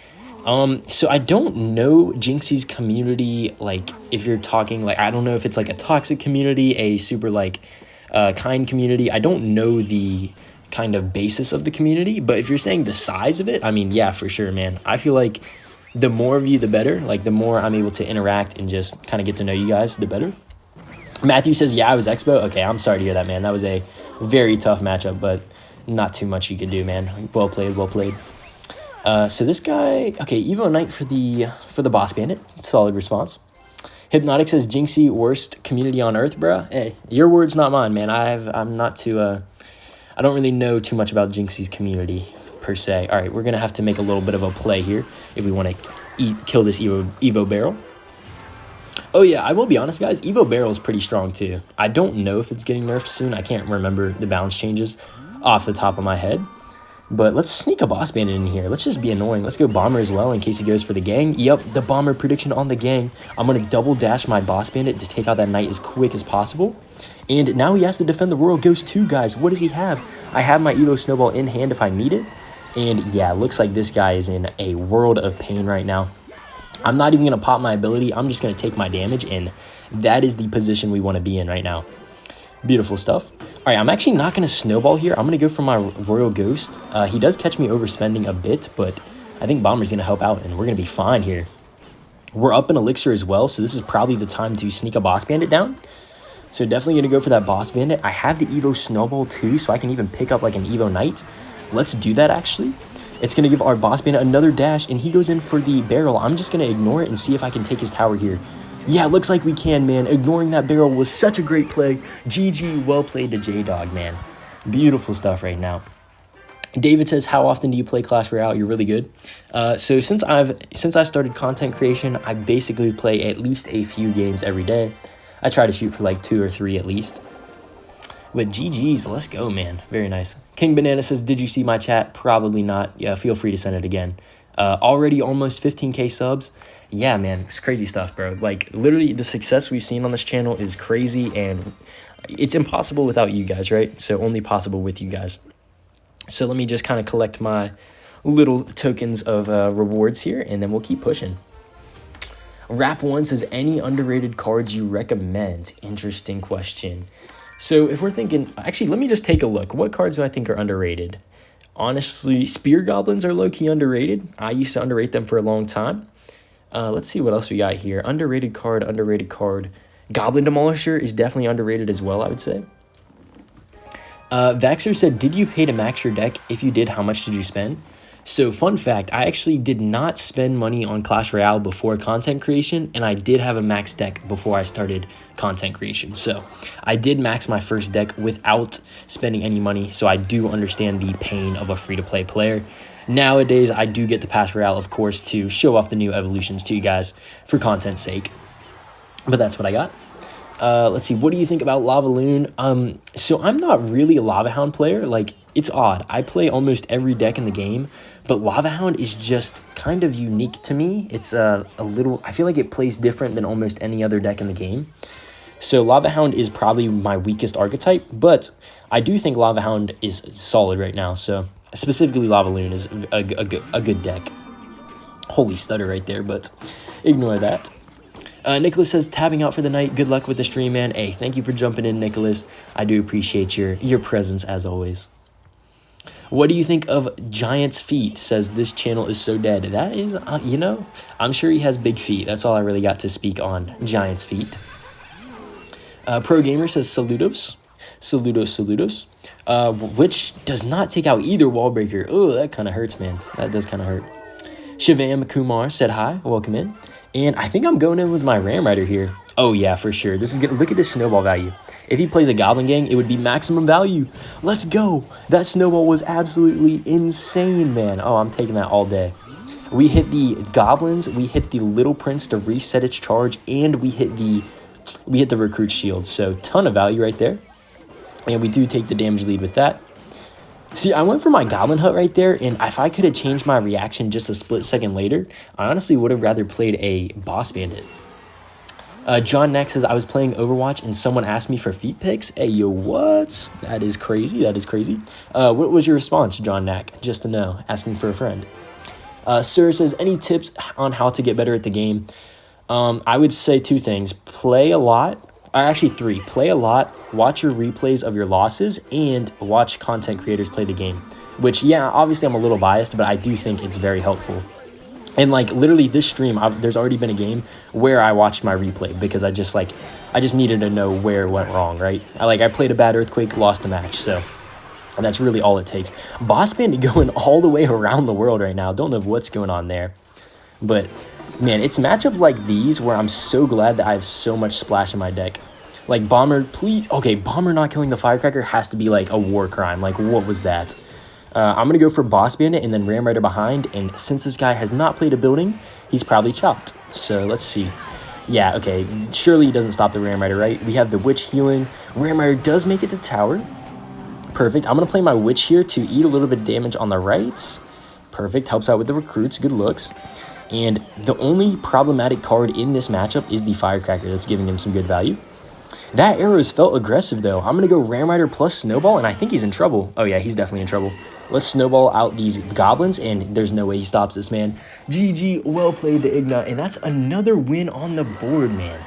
So I don't know Jinxie's community, like, if you're talking, like, I don't know if it's, like, a toxic community, a super, like, kind community. I don't know the kind of basis of the community, but if you're saying the size of it, I mean, yeah, for sure, man. I feel like the more of you, the better. Like, the more I'm able to interact and just kind of get to know you guys, the better. Matthew says, yeah, I was Xbow. Okay, I'm sorry to hear that, man. That was a very tough matchup, but not too much you can do, man. Well played, well played. So this guy, okay, Evo Knight for the Boss Bandit. Solid response. Hypnotic says, Jinxie, worst community on earth, bruh. Hey, your words, not mine, man. I'm not too, I don't really know too much about Jinxie's community, per se. All right, we're going to have to make a little bit of a play here if we want to kill this Evo Barrel. Oh, yeah, I will be honest, guys. Evo Barrel is pretty strong, too. I don't know if it's getting nerfed soon. I can't remember the balance changes off the top of my head. But let's sneak a Boss Bandit in here. Let's just be annoying. Let's go Bomber as well in case he goes for the gang. Yep, the Bomber prediction on the gang. I'm going to double dash my Boss Bandit to take out that Knight as quick as possible. And now he has to defend the Royal Ghost too, guys. What does he have? I have my Evo Snowball in hand if I need it. And yeah, looks like this guy is in a world of pain right now. I'm not even going to pop my ability. I'm just going to take my damage, and that is the position we want to be in right now. Beautiful stuff. All right, I'm actually not going to snowball here. I'm going to go for my Royal Ghost. He does catch me overspending a bit, but I think Bomber's going to help out, and we're going to be fine here. We're up in Elixir as well, so this is probably the time to sneak a Boss Bandit down. So definitely going to go for that Boss Bandit. I have the Evo Snowball too, so I can even pick up like an Evo Knight. Let's do that, actually. It's going to give our Boss Bandit another dash, and he goes in for the barrel. I'm just going to ignore it and see if I can take his tower here. Yeah, looks like we can, man. Ignoring that barrel was such a great play. GG, well played to J-Dog, man. Beautiful stuff right now. David says, how often do you play Clash Royale? You're really good. So since I started content creation, I basically play at least a few games every day. I try to shoot for like 2 or 3 at least. But GG's, let's go, man. Very nice. King Banana says, did you see my chat? Probably not. Yeah, feel free to send it again. Already almost 15K subs. Yeah, man, it's crazy stuff, bro. Like, literally, the success we've seen on this channel is crazy, and it's impossible without you guys, right? So only possible with you guys. So let me just kind of collect my little tokens of rewards here, and then we'll keep pushing. Rap1 says, any underrated cards you recommend? Interesting question. So if we're thinking, actually, let me just take a look. What cards do I think are underrated? Honestly, spear goblins are low-key underrated. I used to underrate them for a long time. Let's see what else we got here. Underrated card, underrated card. Goblin Demolisher is definitely underrated as well, I would say. Vaxer said, did you pay to max your deck? If you did, how much did you spend? So fun fact, I actually did not spend money on Clash Royale before content creation, and I did have a max deck before I started content creation. So I did max my first deck without spending any money, so I do understand the pain of a free-to-play player. Nowadays, I do get the Pass Royale, of course, to show off the new evolutions to you guys for content's sake. But that's what I got. Let's see, what do you think about Lava Loon? So I'm not really a Lava Hound player. Like, it's odd. I play almost every deck in the game, but Lava Hound is just kind of unique to me. It's a little, I feel like it plays different than almost any other deck in the game. So Lava Hound is probably my weakest archetype, but I do think Lava Hound is solid right now. So specifically Lava Loon is a good deck. Holy stutter right there, but ignore that. Nicholas says, tabbing out for the night. Good luck with the stream, man. Hey, thank you for jumping in, Nicholas. I do appreciate your presence as always. What do you think of Giant's feet? Says this channel is so dead. That is, you know, I'm sure he has big feet. That's all I really got to speak on Giant's feet. Pro Gamer says, saludos. Saludos. Which does not take out either wall breaker. Oh, that kind of hurts, man. That does kind of hurt. Shivam Kumar said hi. Welcome in. And I think I'm going in with my Ram Rider here. Oh, yeah, for sure. This is gonna look at this snowball value. If he plays a Goblin Gang, it would be maximum value. Let's go. That snowball was absolutely insane, man. Oh, I'm taking that all day. We hit the Goblins. We hit the Little Prince to reset its charge. And we hit the Recruit Shield. So, ton of value right there. And we do take the damage lead with that. See, I went for my Goblin Hut right there, and if I could have changed my reaction just a split second later, I honestly would have rather played a Boss Bandit. John Next says, I was playing Overwatch, and someone asked me for feet pics. Hey, yo, what? That is crazy. That is crazy. What was your response, John Knack? Just to know, asking for a friend. Sir says, any tips on how to get better at the game? I would say two things. Play a lot. Actually, three. Play a lot, watch your replays of your losses, and watch content creators play the game. Which, yeah, obviously I'm a little biased, but I do think it's very helpful. And, like, literally this stream, there's already been a game where I watched my replay because I just needed to know where it went wrong, right? I played a bad Earthquake, lost the match, so that's really all it takes. Boss Bandit going all the way around the world right now. Don't know what's going on there. But man, it's matchups like these where I'm so glad that I have so much splash in my deck. Like, Bomber, please. Okay, Bomber not killing the Firecracker has to be, like, a war crime. Like, what was that? I'm going to go for Boss Bandit and then Ram Rider behind. And since this guy has not played a building, he's probably chopped. So, let's see. Yeah, okay. Surely he doesn't stop the Ram Rider, right? We have the Witch healing. Ram Rider does make it to tower. Perfect. I'm going to play my Witch here to eat a little bit of damage on the right. Perfect. Helps out with the recruits. Good looks. And the only problematic card in this matchup is the Firecracker. That's giving him some good value. That arrows felt aggressive, though. I'm going to go Ram Rider plus Snowball, and I think he's in trouble. Oh, yeah, he's definitely in trouble. Let's Snowball out these Goblins, and there's no way he stops this, man. GG, well played to Igna, and that's another win on the board, man.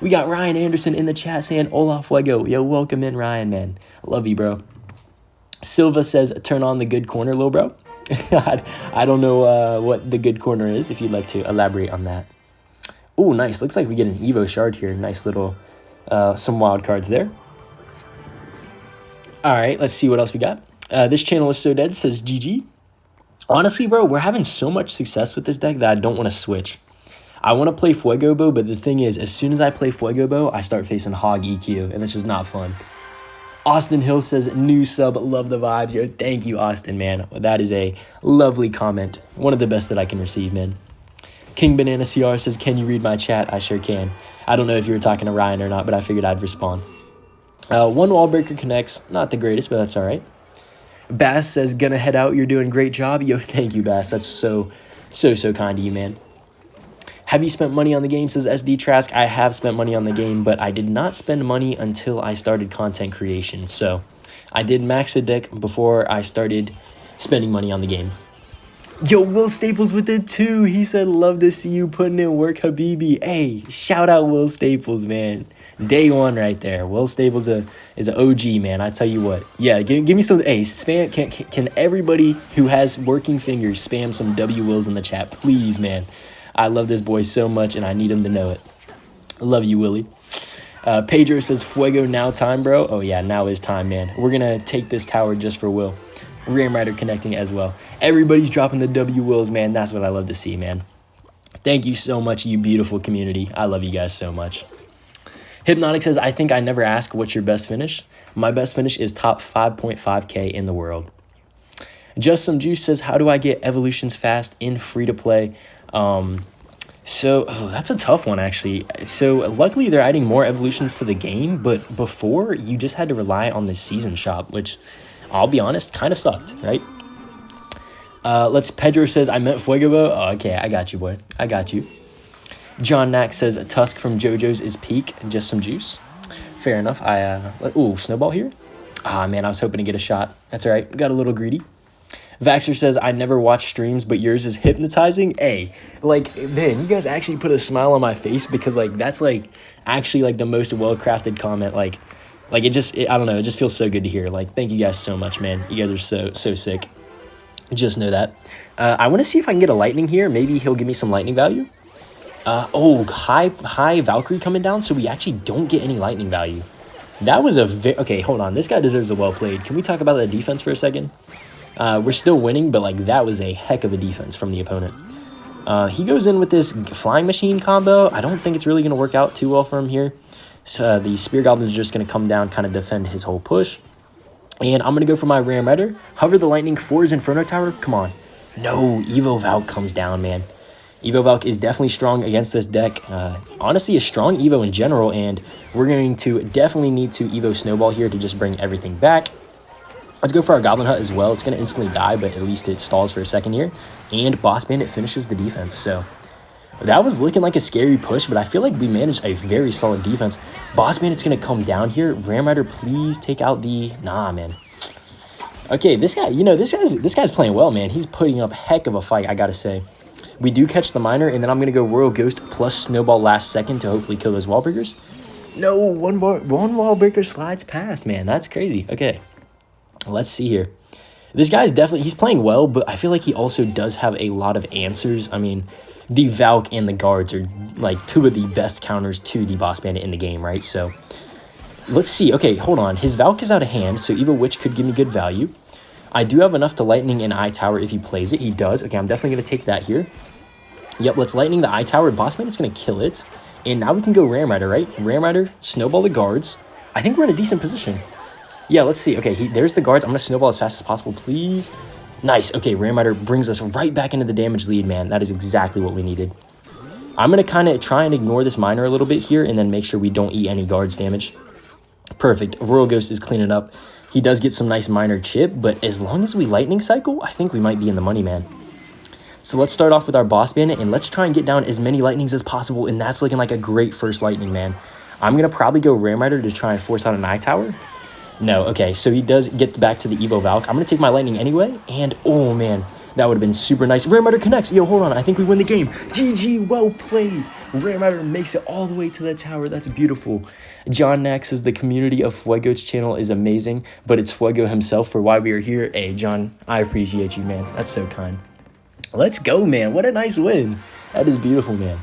We got Ryan Anderson in the chat saying, Hola Fuego. Yo, welcome in, Ryan, man. Love you, bro. Silva says, turn on the good corner, lil bro. I don't know what the good corner is, if you'd like to elaborate on that. Oh, nice. Looks like we get an Evo shard here. Nice little... some wild cards there. All right, let's see what else we got. This channel is so dead, says GG. Honestly, bro, we're having so much success with this deck that I don't want to switch. I want to play Fuego Bow, but the thing is, as soon as I play Fuego Bow, I start facing Hog EQ, and it's just not fun. Austin Hill says, new sub, love the vibes. Yo, thank you, Austin, man. That is a lovely comment. One of the best that I can receive, man. King Banana CR says, can you read my chat? I sure can. I don't know if you were talking to Ryan or not, but I figured I'd respond. One wall breaker connects. Not the greatest, but that's all right. Bass says, gonna head out. You're doing a great job. Yo, thank you, Bass. That's so kind of you, man. Have you spent money on the game, says SD Trask. I have spent money on the game, but I did not spend money until I started content creation. So I did max the deck before I started spending money on the game. Yo, Will Staples with it too. He said, love to see you putting in work, Habibi. Hey, shout out Will Staples, man. Day one right there. Will Staples is an OG, man. I tell you what. Yeah, give me some. Hey, spam. Can everybody who has working fingers spam some W Wills in the chat, please, man. I love this boy so much, and I need him to know it. I love you, Willie. Pedro says, Fuego now time, bro. Oh, yeah, now is time, man. We're going to take this tower just for Will. Ram Rider connecting as well. Everybody's dropping the W Wills, man. That's what I love to see, man. Thank you so much, you beautiful community. I love you guys so much. Hypnotic says, I think I never ask what's your best finish. My best finish is top 5.5K in the world. Just Some Juice says, how do I get evolutions fast in free-to-play? That's a tough one, actually. So luckily they're adding more evolutions to the game, but before you just had to rely on the season shop, which I'll be honest, kind of sucked, right? Pedro says, I meant Fuego. Oh, okay, I got you, boy. I got you. John Knack says, Tusk from JoJo's is peak. Just Some Juice. Fair enough. Ooh, Snowball here? Ah, man, I was hoping to get a shot. That's all right. Got a little greedy. Vaxxer says, I never watch streams, but yours is hypnotizing. Hey, like, man, you guys actually put a smile on my face because, like, that's, like, actually, like, the most well-crafted comment. Like I don't know, it just feels so good to hear. Like, thank you guys so much, man. You guys are so sick. Just know that. I want to see if I can get a lightning here. Maybe he'll give me some lightning value. High Valkyrie coming down, so we actually don't get any lightning value. That was okay, hold on. This guy deserves a well played. Can we talk about the defense for a second? We're still winning, but, like, that was a heck of a defense from the opponent. He goes in with this flying machine combo. I don't think it's really going to work out too well for him here. So the Spear Goblins are just going to come down, kind of defend his whole push. And I'm going to go for my Ram Rider. Hover the Lightning for his Inferno Tower. Come on. No, Evo Valk comes down, man. Evo Valk is definitely strong against this deck. Honestly, a strong Evo in general, and we're going to definitely need to Evo Snowball here to just bring everything back. Let's go for our Goblin Hut as well. It's going to instantly die, but at least it stalls for a second here. And Boss Bandit finishes the defense, so that was looking like a scary push, but I feel like we managed a very solid defense. Boss Bandit's going to come down here. Ram Rider, please take out the... Nah, man. Okay, this guy, this guy's playing well, man. He's putting up heck of a fight, I got to say. We do catch the Miner, and then I'm going to go Royal Ghost plus Snowball last second to hopefully kill those wall breakers. No, one wall breaker slides past, man. That's crazy. Okay, let's see here. This guy's definitely... He's playing well, but I feel like he also does have a lot of answers. I mean... The Valk and the Guards are, like, two of the best counters to the Boss Bandit in the game, right? So, let's see. Okay, hold on. His Valk is out of hand, so Evo Witch could give me good value. I do have enough to Lightning an Eye Tower if he plays it. He does. Okay, I'm definitely going to take that here. Yep, let's Lightning the Eye Tower. Boss Bandit's going to kill it. And now we can go Ram Rider, right? Ram Rider, Snowball the Guards. I think we're in a decent position. Yeah, let's see. Okay, there's the Guards. I'm going to Snowball as fast as possible, please. Nice. Okay, Ram Rider brings us right back into the damage lead, man. That is exactly what we needed. I'm going to kind of try and ignore this Miner a little bit here and then make sure we don't eat any Guards damage. Perfect. Royal Ghost is cleaning up. He does get some nice Miner chip, but as long as we Lightning Cycle, I think we might be in the money, man. So let's start off with our Boss Bandit, and let's try and get down as many Lightnings as possible, and that's looking like a great first Lightning, man. I'm going to probably go Ram Rider to try and force out an Eye Tower. No, okay, so he does get back to the Evo Valk. I'm going to take my Lightning anyway, and oh, man, that would have been super nice. Ram Rider connects. Yo, hold on, I think we win the game. GG, well played. Ram Rider makes it all the way to the tower. That's beautiful. John Knack says the community of Fuego's channel is amazing, but it's Fuego himself for why we are here. Hey, John, I appreciate you, man. That's so kind. Let's go, man. What a nice win. That is beautiful, man.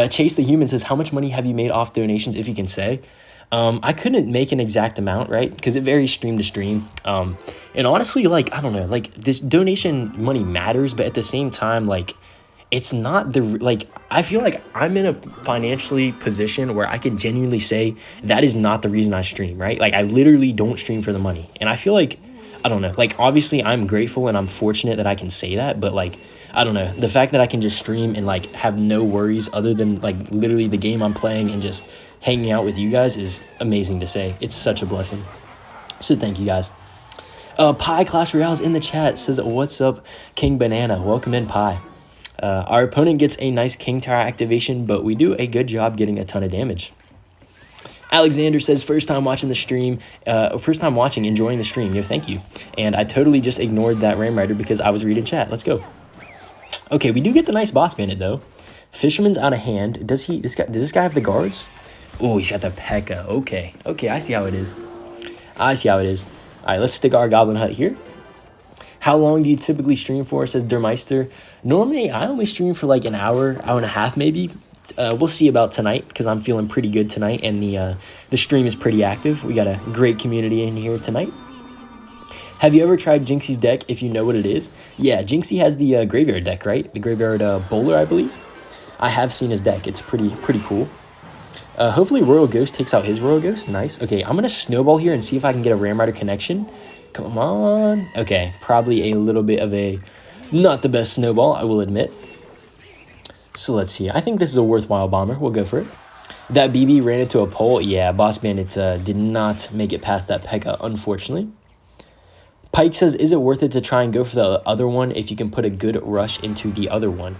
Chase the Human says, how much money have you made off donations, if you can say? I couldn't make an exact amount, right? Because it varies stream to stream. And honestly, like, I don't know, like, this donation money matters, but at the same time, like, it's not the, like, I feel like I'm in a financially position where I can genuinely say that is not the reason I stream, right? Like, I literally don't stream for the money. And I feel like, I don't know, like, obviously I'm grateful and I'm fortunate that I can say that, but, like, I don't know, the fact that I can just stream and, like, have no worries other than, like, literally the game I'm playing and just hanging out with you guys is amazing to say. It's such a blessing. So thank you guys. Pie Clash Royale is in the chat, says, what's up, King Banana? Welcome in, Pie. Our opponent gets a nice King Tower activation, but we do a good job getting a ton of damage. Alexander says, first time watching the stream, enjoying the stream. Yo, thank you. And I totally just ignored that Ram Rider because I was reading chat. Let's go. Okay, we do get the nice boss bandit, though. Fisherman's out of hand. Does this guy have the guards? Oh, he's got the Pekka. Okay. Okay, I see how it is. I see how it is. All right, let's stick our Goblin Hut here. How long do you typically stream for, says Dermeister? Normally, I only stream for like an hour, hour and a half maybe. We'll see about tonight because I'm feeling pretty good tonight, and the stream is pretty active. We got a great community in here tonight. Have you ever tried Jinxie's deck, if you know what it is? Yeah, Jinxie has the graveyard deck, right? The graveyard bowler, I believe. I have seen his deck. It's pretty cool. Hopefully Royal Ghost takes out his Royal Ghost. Nice. Okay, I'm going to snowball here and see if I can get a Ram Rider connection. Come on. Okay, probably a little bit of a not the best snowball, I will admit. So let's see. I think this is a worthwhile bomber. We'll go for it. That BB ran into a pole. Yeah, Boss Bandit did not make it past that Pekka, unfortunately. Pike says, is it worth it to try and go for the other one if you can put a good rush into the other one?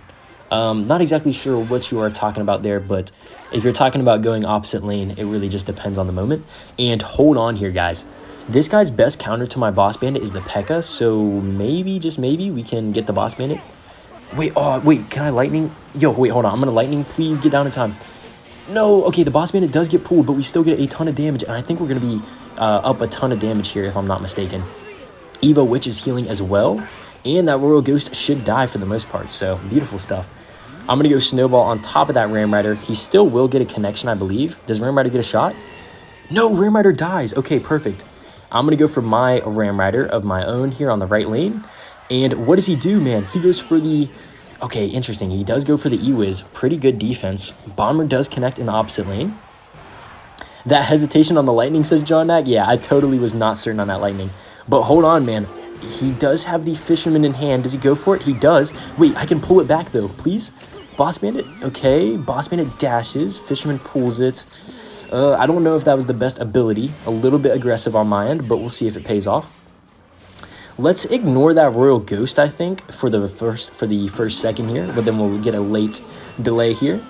Not exactly sure what you are talking about there, but if you're talking about going opposite lane, it really just depends on the moment. And hold on here, guys. This guy's best counter to my Boss Bandit is the Pekka, so maybe, just maybe, we can get the Boss Bandit. Wait, wait, can I lightning? Yo, wait, hold on. I'm going to lightning. Please get down in time. No, okay, the Boss Bandit does get pulled, but we still get a ton of damage, and I think we're going to be up a ton of damage here if I'm not mistaken. Evo Witch is healing as well, and that Royal Ghost should die for the most part, so beautiful stuff. I'm going to go Snowball on top of that Ram Rider. He still will get a connection, I believe. Does Ram Rider get a shot? No, Ram Rider dies. Okay, perfect. I'm going to go for my Ram Rider of my own here on the right lane. And what does he do, man? He goes for the... Okay, interesting. He does go for the E-Wiz. Pretty good defense. Bomber does connect in the opposite lane. That hesitation on the lightning, says John Knack. Yeah, I totally was not certain on that lightning. But hold on, man. He does have the Fisherman in hand. Does he go for it? He does. Wait, I can pull it back, though. Please? Boss Bandit. Okay, Boss Bandit dashes. Fisherman pulls it. I don't know if that was the best ability. A little bit aggressive on my end, but we'll see if it pays off. Let's ignore that Royal Ghost, I think, for the first second here, but then we'll get a late delay here.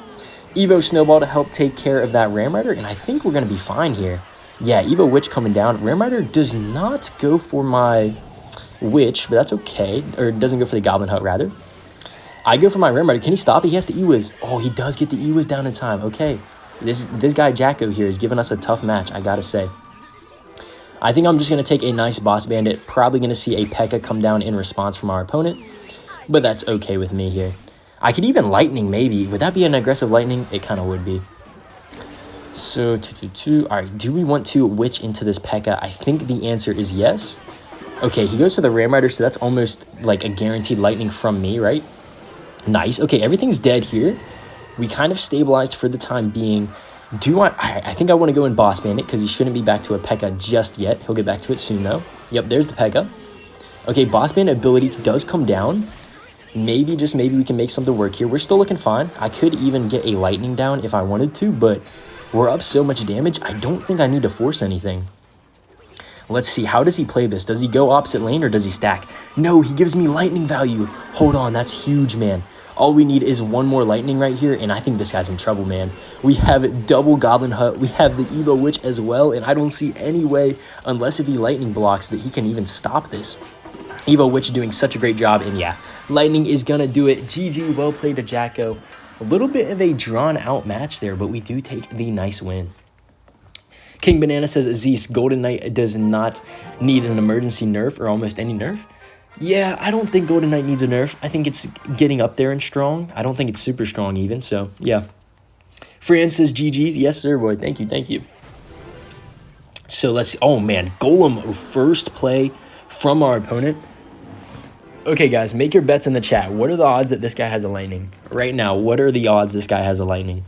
Evo Snowball to help take care of that Ram Rider, and I think we're going to be fine here. Yeah, Evo Witch coming down. Ram Rider does not go for my Witch, but that's okay. Or doesn't go for the Goblin Hut, rather. I go for my Ram Rider. Can he stop it? He has the E-Wiz. Oh, he does get the E-Wiz down in time. Okay. This guy Jacko here is giving us a tough match, I gotta say. I think I'm just going to take a nice Boss Bandit. Probably going to see a Pekka come down in response from our opponent. But that's okay with me here. I could even Lightning, maybe. Would that be an aggressive Lightning? It kind of would be. So, 2-2-2. Alright, do we want to Witch into this Pekka? I think the answer is yes. Okay, he goes for the Ram Rider, so that's almost like a guaranteed Lightning from me, right? Nice. Okay, everything's dead here. We kind of stabilized for the time being. I think I want to go in Boss Bandit because he shouldn't be back to a Pekka just yet. He'll get back to it soon, though. Yep, there's the Pekka. Okay, Boss Bandit ability does come down. Maybe, just maybe, we can make something work here. We're still looking fine. I could even get a Lightning down if I wanted to, but we're up so much damage, I don't think I need to force anything. Let's see, how does he play this? Does he go opposite lane or does he stack? No, he gives me Lightning value. Hold on, that's huge, man. All we need is one more Lightning right here, and I think this guy's in trouble, man. We have double Goblin Hut. We have the Evo Witch as well, and I don't see any way, unless if he Lightning blocks, that he can even stop this. Evo Witch doing such a great job, and yeah, Lightning is going to do it. GG, well played to Jacko. A little bit of a drawn-out match there, but we do take the nice win. King Banana says, Zeus, Golden Knight does not need an emergency nerf or almost any nerf. Yeah, I don't think Golden Knight needs a nerf. I think it's getting up there and strong. I don't think it's super strong even, so yeah. Fran says GG's. Yes, sir, boy. Thank you, thank you. So let's see. Oh, man. Golem first play from our opponent. Okay, guys, make your bets in the chat. What are the odds that this guy has a Lightning? Right now, what are the odds this guy has a Lightning?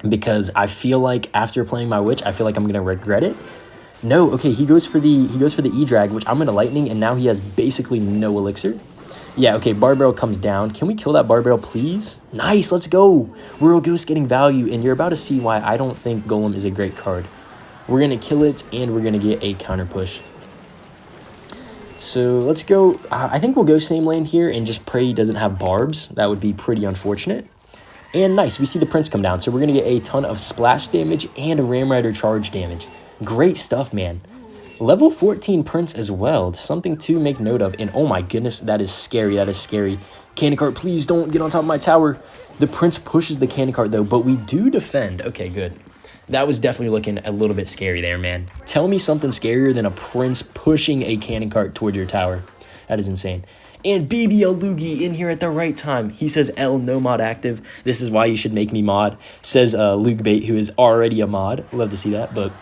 Because I feel like after playing my Witch, I feel like I'm going to regret it. No, okay, he goes for the E-Drag, which I'm going to Lightning, and now he has basically no elixir. Yeah, okay, Barbell comes down. Can we kill that Barbell, please? Nice, let's go. Royal Ghost getting value, and you're about to see why I don't think Golem is a great card. We're going to kill it, and we're going to get a counter push. So let's go. I think we'll go same lane here and just pray he doesn't have barbs. That would be pretty unfortunate. And nice, we see the Prince come down, so we're going to get a ton of splash damage and a Ram Rider charge damage. Great stuff, man. Level 14 Prince as well. Something to make note of. And oh my goodness, that is scary. That is scary. Cannon cart, please don't get on top of my tower. The prince pushes the cannon cart though, but we do defend. Okay, good. That was definitely looking a little bit scary there, man. Tell me something scarier than a prince pushing a cannon cart towards your tower. That is insane. And BBL Loogie in here at the right time. He says, L, no mod active. This is why you should make me mod, says LogBait, who is already a mod. Love to see that, but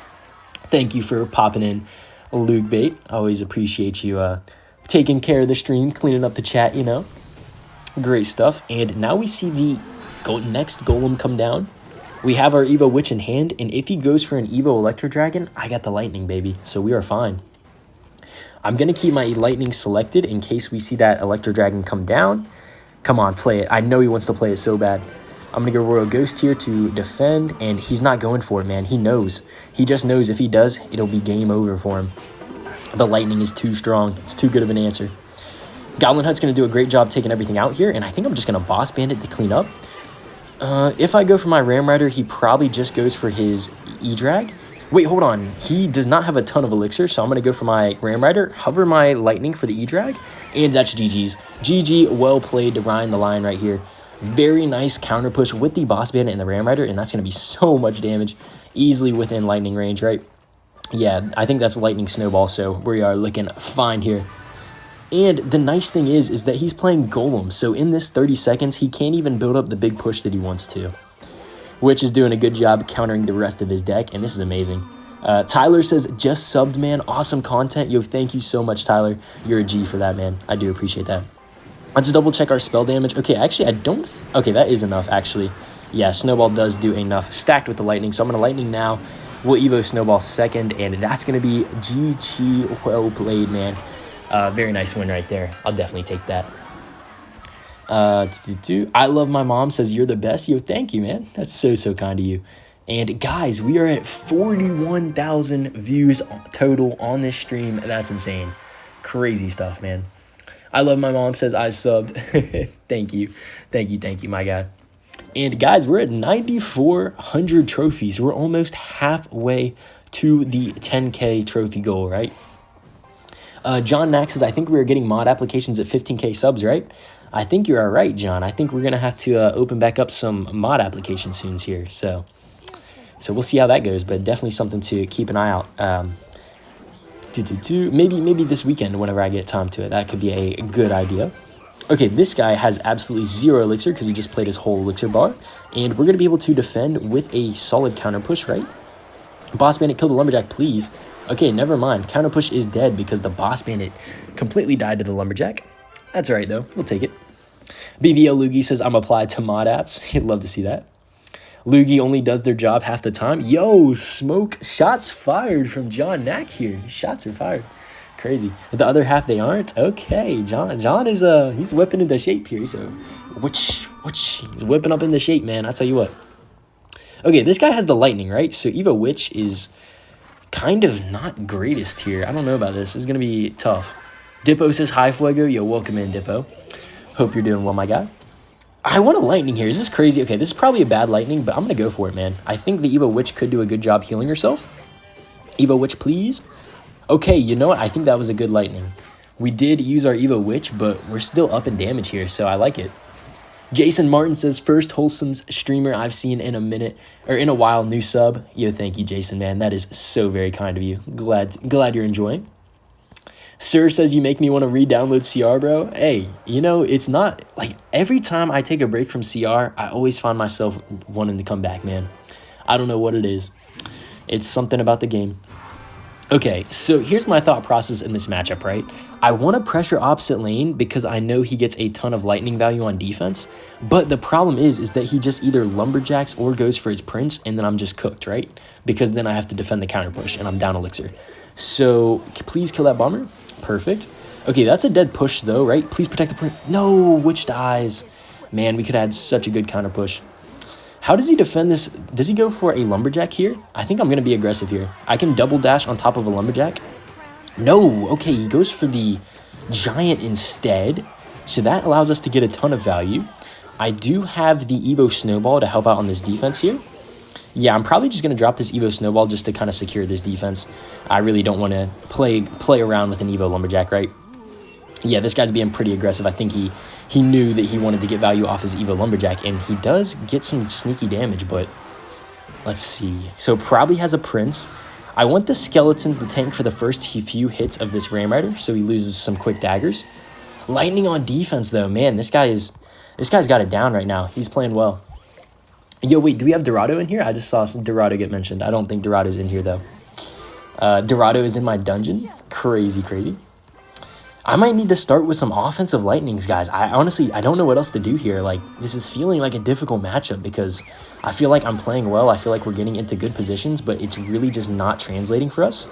thank you for popping in, LogBait. Always appreciate you taking care of the stream, cleaning up the chat, you know. Great stuff. And now we see the next golem come down. We have our Evo Witch in hand, and if he goes for an Evo Electro Dragon, I got the Lightning, baby, so we are fine. I'm going to keep my Lightning selected in case we see that Electro Dragon come down. Come on, play it. I know he wants to play it so bad. I'm going to go Royal Ghost here to defend, and he's not going for it, man. He knows. He just knows if he does, it'll be game over for him. The Lightning is too strong. It's too good of an answer. Goblin Hut's going to do a great job taking everything out here, and I think I'm just going to Boss Bandit to clean up. If I go for my Ram Rider, he probably just goes for his E-Drag. Wait, hold on. He does not have a ton of elixir, so I'm going to go for my Ram Rider, hover my Lightning for the E-Drag, and that's GG's. GG, well played to Ryan the Lion right here. Very nice counter push with the Boss Bandit and the Ram Rider, and that's going to be so much damage. Easily within Lightning range, right? Yeah, I think that's Lightning Snowball, so we are looking fine here. And the nice thing is that he's playing Golem, so in this 30 seconds, he can't even build up the big push that he wants to, which is doing a good job countering the rest of his deck, and this is amazing. Tyler says, just subbed, man. Awesome content. Yo, thank you so much, Tyler. You're a G for that, man. I do appreciate that. Let's double check our spell damage. Okay, actually, I don't... Okay, that is enough, actually. Yeah, Snowball does do enough, stacked with the Lightning, so I'm going to Lightning now. We'll Evo Snowball second, and that's going to be GG. Well played, man. Very nice win right there. I'll definitely take that. I love my mom, says you're the best. Yo, thank you, man. That's so kind of you. And guys, we are at 41,000 views total on this stream. That's insane. Crazy stuff, man. I love my mom, says I subbed. Thank you, my guy. And guys, we're at 9,400 trophies. We're almost halfway to the 10K trophy goal, right? John Nax says, I think we are getting mod applications at 15K subs, right? I think you are right, John. I think we're going to have to open back up some mod applications soon here. So we'll see how that goes, but definitely something to keep an eye out. Maybe this weekend whenever I get time to it. That could be a good idea. Okay, this guy has absolutely zero elixir because he just played his whole elixir bar. And we're going to be able to defend with a solid counter push, right? Boss Bandit, kill the Lumberjack, please. Okay, never mind. Counter push is dead because the Boss Bandit completely died to the Lumberjack. That's all right, though. We'll take it. BBL Loogie says, I'm applied to mod apps. He'd love to see that. Loogie only does their job half the time. Yo, smoke. Shots fired from John Knack here. Shots are fired. Crazy. The other half, they aren't? Okay, John is, he's whipping into shape here. So, which, he's whipping up into shape, man. I'll tell you what. Okay, this guy has the Lightning, right? So, Evo Witch is kind of not greatest here. I don't know about this. This is going to be tough. Dippo says, hi, Fuego. Yo, welcome in, Dippo. Hope you're doing well, my guy. I want a Lightning here. Is this crazy? Okay, this is probably a bad Lightning, but I'm going to go for it, man. I think the Evo Witch could do a good job healing herself. Evo Witch, please. Okay, you know what? I think that was a good Lightning. We did use our Evo Witch, but we're still up in damage here, so I like it. Jason Martin says, first wholesome streamer I've seen in a minute, or in a while, new sub. Yo, thank you, Jason, man. That is so very kind of you. Glad you're enjoying. Sir says, you make me want to re-download CR, bro. Hey, you know, it's not, like, every time I take a break from CR, I always find myself wanting to come back, man. I don't know what it is. It's something about the game. Okay, so here's my thought process in this matchup, right? I want to pressure opposite lane because I know he gets a ton of lightning value on defense, but the problem is that he just either lumberjacks or goes for his prince, and then I'm just cooked, right? Because then I have to defend the counter push, and I'm down elixir. So please kill that bomber. Perfect. Okay, that's a dead push though, right? Please protect the prince. No, witch dies. Man, we could have had such a good counter push. How does he defend this? Does he go for a lumberjack here? I think I'm going to be aggressive here. I can double dash on top of a lumberjack. No, okay, he goes for the giant instead. So that allows us to get a ton of value. I do have the Evo Snowball to help out on this defense here. Yeah, I'm probably just going to drop this Evo Snowball just to kind of secure this defense. I really don't want to play around with an Evo Lumberjack, right? Yeah, this guy's being pretty aggressive. I think he he knew that he wanted to get value off his Evo Lumberjack, and he does get some sneaky damage, but let's see. So probably has a Prince. I want the Skeletons to tank for the first few hits of this Ram Rider, so he loses some quick daggers. Lightning on defense, though. Man, this guy's got it down right now. He's playing well. Yo, wait, do we have Dorado in here? I just saw Dorado get mentioned. I don't think Dorado's in here, though. Dorado is in my dungeon. Crazy, crazy. I might need to start with some offensive lightnings, guys. I don't know what else to do here. Like, this is feeling like a difficult matchup because I feel like I'm playing well. I feel like we're getting into good positions, but it's really just not translating for us.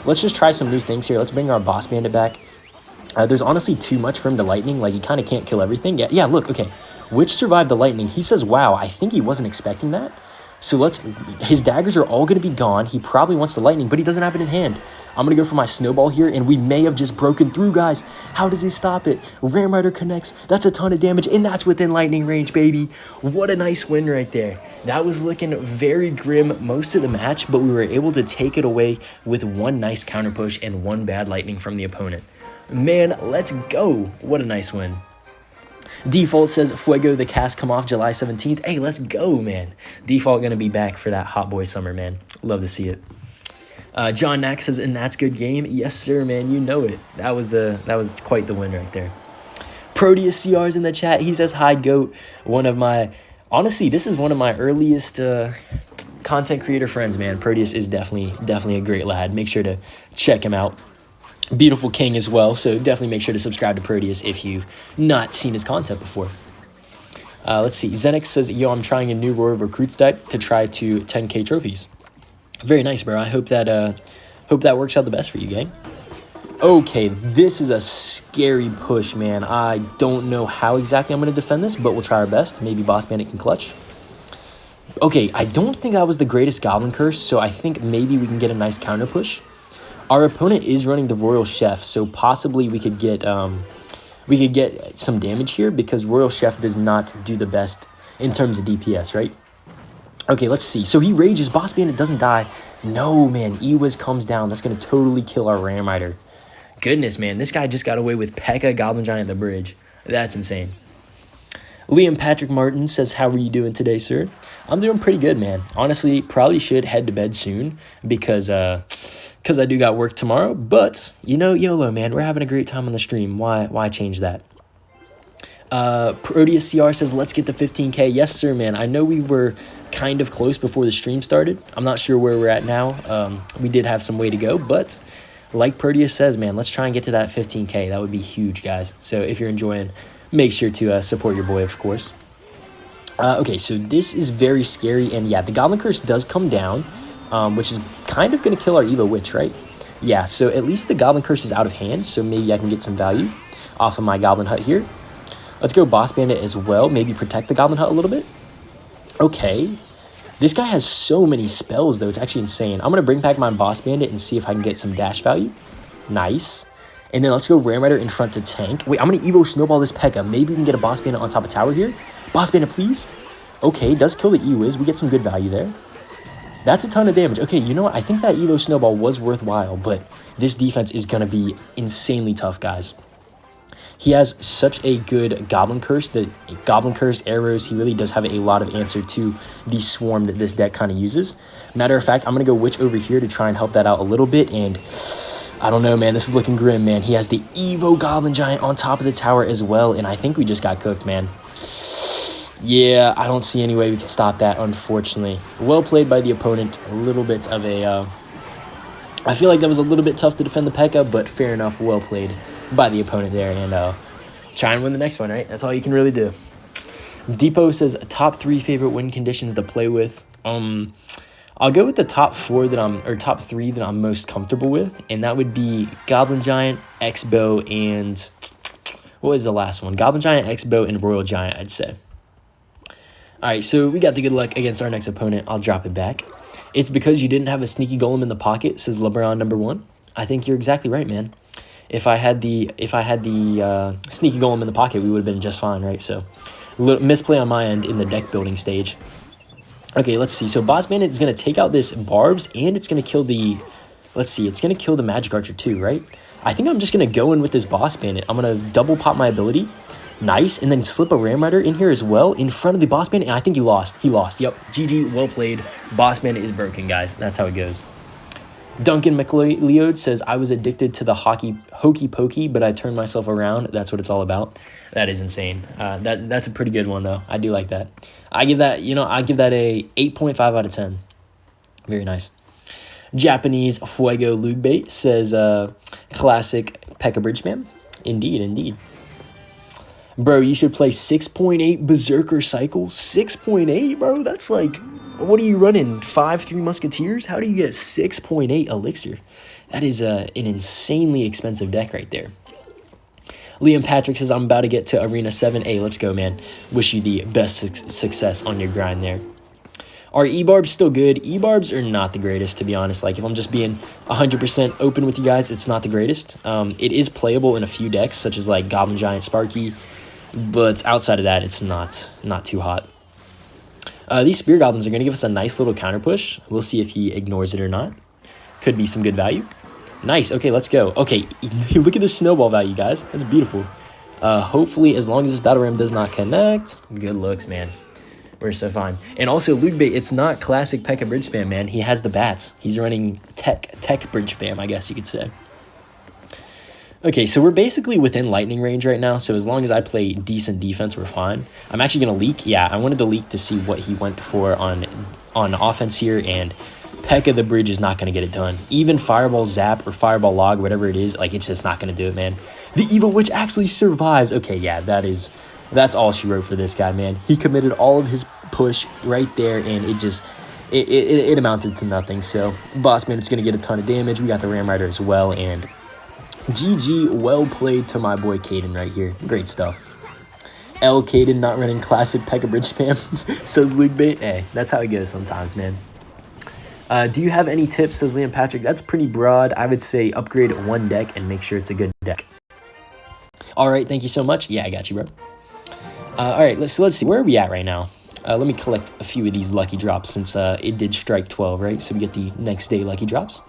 Let's just try some new things here. Let's bring our Boss Bandit back. There's honestly too much for him to lightning. Like, he kind of can't kill everything. Yeah, look, okay. Which survived the lightning? He says, wow, I think he wasn't expecting that. So his daggers are all going to be gone. He probably wants the lightning, but he doesn't have it in hand. I'm going to go for my snowball here, and we may have just broken through, guys. How does he stop it? Ram Rider connects. That's a ton of damage, and that's within lightning range, baby. What a nice win right there. That was looking very grim most of the match, but we were able to take it away with one nice counter push and one bad lightning from the opponent. Man, let's go. What a nice win. Default says, Fuego, the cast come off July 17th. Hey, let's go, man. Default going to be back for that hot boy summer, man. Love to see it. John Nack says, and that's good game. Yes, sir, man. You know it. That was quite the win right there. Proteus CR's in the chat. He says, hi, GOAT. Honestly, this is one of my earliest content creator friends, man. Proteus is definitely a great lad. Make sure to check him out. Beautiful king as well, so definitely make sure to subscribe to Proteus if you've not seen his content before. Let's see. Zenix says, yo, I'm trying a new Royal Recruits deck to try to 10k trophies. Very nice, bro. I hope that works out the best for you, gang. Okay, this is a scary push, man. I don't know how exactly I'm going to defend this, but we'll try our best. Maybe Boss Bandit can clutch. Okay, I don't think that was the greatest Goblin Curse, so I think maybe we can get a nice counter push. Our opponent is running the Royal Chef, so possibly we could get some damage here because Royal Chef does not do the best in terms of DPS, right? Okay, let's see. So he rages. Boss Bandit doesn't die. No, man. Ewiz comes down. That's going to totally kill our Ram Rider. Goodness, man. This guy just got away with Pekka, Goblin Giant, the bridge. That's insane. Liam Patrick Martin says, how are you doing today, sir? I'm doing pretty good, man. Honestly, probably should head to bed soon because I do got work tomorrow. But, you know, YOLO, man. We're having a great time on the stream. Why change that? Proteus CR says, let's get to 15k. Yes, sir, man. I know we were kind of close before the stream started. I'm not sure where we're at now. We did have some way to go, but like Proteus says, man, let's try and get to that 15k. That would be huge, guys. So if you're enjoying, make sure to support your boy, of course. Okay, so this is very scary, and yeah, the Goblin Curse does come down, which is kind of going to kill our Evo Witch, right? Yeah, so at least the Goblin Curse is out of hand, so maybe I can get some value off of my Goblin Hut here. Let's go Boss Bandit as well, maybe protect the Goblin Hut a little bit. Okay, this guy has so many spells, though, it's actually insane. I'm going to bring back my Boss Bandit and see if I can get some dash value. Nice. And then let's go Ram Rider in front to tank. Wait, I'm going to Evo Snowball this Pekka. Maybe we can get a Boss Bandit on top of tower here. Boss Bandit, please. Okay, does kill the Ewiz. We get some good value there. That's a ton of damage. Okay, you know what? I think that Evo Snowball was worthwhile, but this defense is going to be insanely tough, guys. He has such a good Goblin Curse, arrows. He really does have a lot of answer to the swarm that this deck kind of uses. Matter of fact, I'm going to go Witch over here to try and help that out a little bit, and I don't know, man. This is looking grim, man. He has the Evo Goblin Giant on top of the tower as well, and I think we just got cooked, man. Yeah, I don't see any way we can stop that, unfortunately. Well played by the opponent. A little bit of a... I feel like that was a little bit tough to defend the Pekka, but fair enough. Well played by the opponent there, and try and win the next one, right? That's all you can really do. Depot says, top 3 favorite win conditions to play with. I'll go with the top 3 that I'm most comfortable with, and that would be Goblin Giant, Xbow, and what was the last one? Goblin Giant, Xbow, and Royal Giant, I'd say. All right, so we got the good luck against our next opponent. I'll drop it back. It's because you didn't have a sneaky golem in the pocket, says LeBron number 1. I think you're exactly right, man. If I had the sneaky golem in the pocket, we would have been just fine, right? So, misplay on my end in the deck building stage. Okay, let's see. So Boss Bandit is going to take out this Barbs, and it's going to kill the... Let's see. It's going to kill the Magic Archer too, right? I think I'm just going to go in with this Boss Bandit. I'm going to double pop my ability, Nice, and then slip a Ram Rider in here as well in front of the boss man, and I think he lost. He lost. Yep, GG, well played. Boss man is broken, guys. That's how it goes. Duncan McLeod says, I was addicted to the hokey pokey, but I turned myself around. That's what it's all about. That is insane. That's a pretty good one, though. I do like that. I give that, I give that a 8.5 out of 10. Very nice. Japanese Fuego LogBait says, classic Pekka Bridgespam. Indeed, indeed. Bro, you should play 6.8 Berserker Cycle. 6.8, bro? That's like, what are you running? 5-3 Musketeers? How do you get 6.8 Elixir? That is an insanely expensive deck right there. Liam Patrick says, I'm about to get to Arena 7. Hey, let's go, man. Wish you the best success on your grind there. Are E-Barbs still good? E-Barbs are not the greatest, to be honest. Like, if I'm just being 100% open with you guys, it's not the greatest. It is playable in a few decks, such as, like, Goblin Giant Sparky. But outside of that, it's not too hot. These Spear Goblins are going to give us a nice little counter push. We'll see if he ignores it or not. Could be some good value. Nice. Okay, let's go. Okay, look at the snowball value, guys. That's beautiful. Hopefully, as long as this Battle Ram does not connect, good looks, man. We're so fine. And also, LogBait, it's not classic Pekka Bridgespam, man. He has the bats. He's running tech Bridgespam, I guess you could say. Okay, so we're basically within lightning range right now, so as long as I play decent defense, we're fine. I'm actually going to leak. Yeah, I wanted to leak to see what he went for on offense here, and Pekka the Bridge is not going to get it done. Even Fireball Zap or Fireball Log, whatever it is, like, it's just not going to do it, man. The Evil Witch actually survives. Okay, yeah, that's all she wrote for this guy, man. He committed all of his push right there, and it amounted to nothing. So, Boss Man, it's going to get a ton of damage. We got the Ram Rider as well, and GG, well played to my boy Caden right here. Great stuff. L. Caden not running classic Pekka Bridgespam, says LogBait. Hey, that's how it goes sometimes, man. Do you have any tips, says Liam Patrick? That's pretty broad. I would say upgrade one deck and make sure it's a good deck. All right, thank you so much. Yeah, I got you, bro. All right, let's see. Where are we at right now? Let me collect a few of these lucky drops since it did strike 12, right? So we get the next day lucky drops.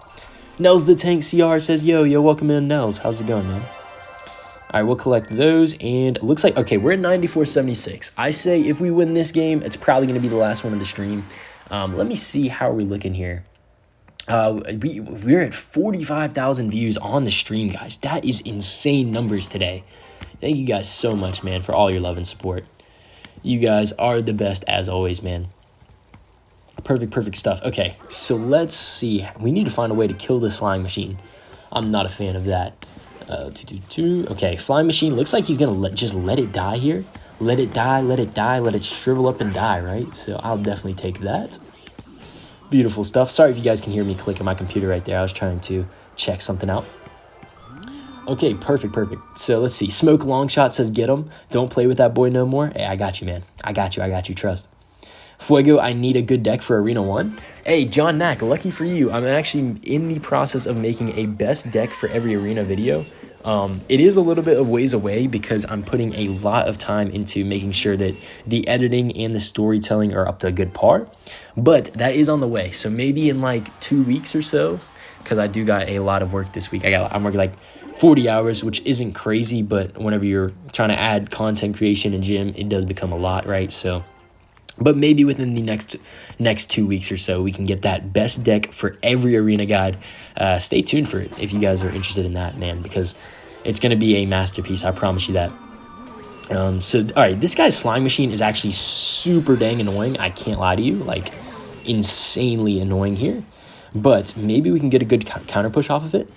Nels the Tank CR says, yo, welcome in, Nels. How's it going, man? All right, we'll collect those, and it looks like, okay, we're at 94.76. I say if we win this game, it's probably going to be the last one of the stream. Let me see how are we looking here. We're at 45,000 views on the stream, guys. That is insane numbers today. Thank you guys so much, man, for all your love and support. You guys are the best as always, man. Perfect stuff. Okay, so let's see. We need to find a way to kill this flying machine. I'm not a fan of that. Okay, flying machine. Looks like he's going to just let it die here. Let it die, let it shrivel up and die, right? So I'll definitely take that. Beautiful stuff. Sorry if you guys can hear me clicking my computer right there. I was trying to check something out. Okay, perfect. So let's see. Smoke Longshot says, get him. Don't play with that boy no more. Hey, I got you, man. I got you. Trust. Fuego, I need a good deck for Arena 1. Hey, John Knack, lucky for you. I'm actually in the process of making a best deck for every arena video. It is a little bit of ways away because I'm putting a lot of time into making sure that the editing and the storytelling are up to a good par. But that is on the way. So maybe in like 2 weeks or so, because I do got a lot of work this week. I'm working like 40 hours, which isn't crazy, but whenever you're trying to add content creation and gym, it does become a lot, right? So, but maybe within the next 2 weeks or so, we can get that best deck for every arena guide. Stay tuned for it if you guys are interested in that, man, because it's going to be a masterpiece. I promise you that. All right, this guy's flying machine is actually super dang annoying. I can't lie to you, like insanely annoying here. But maybe we can get a good counter push off of it.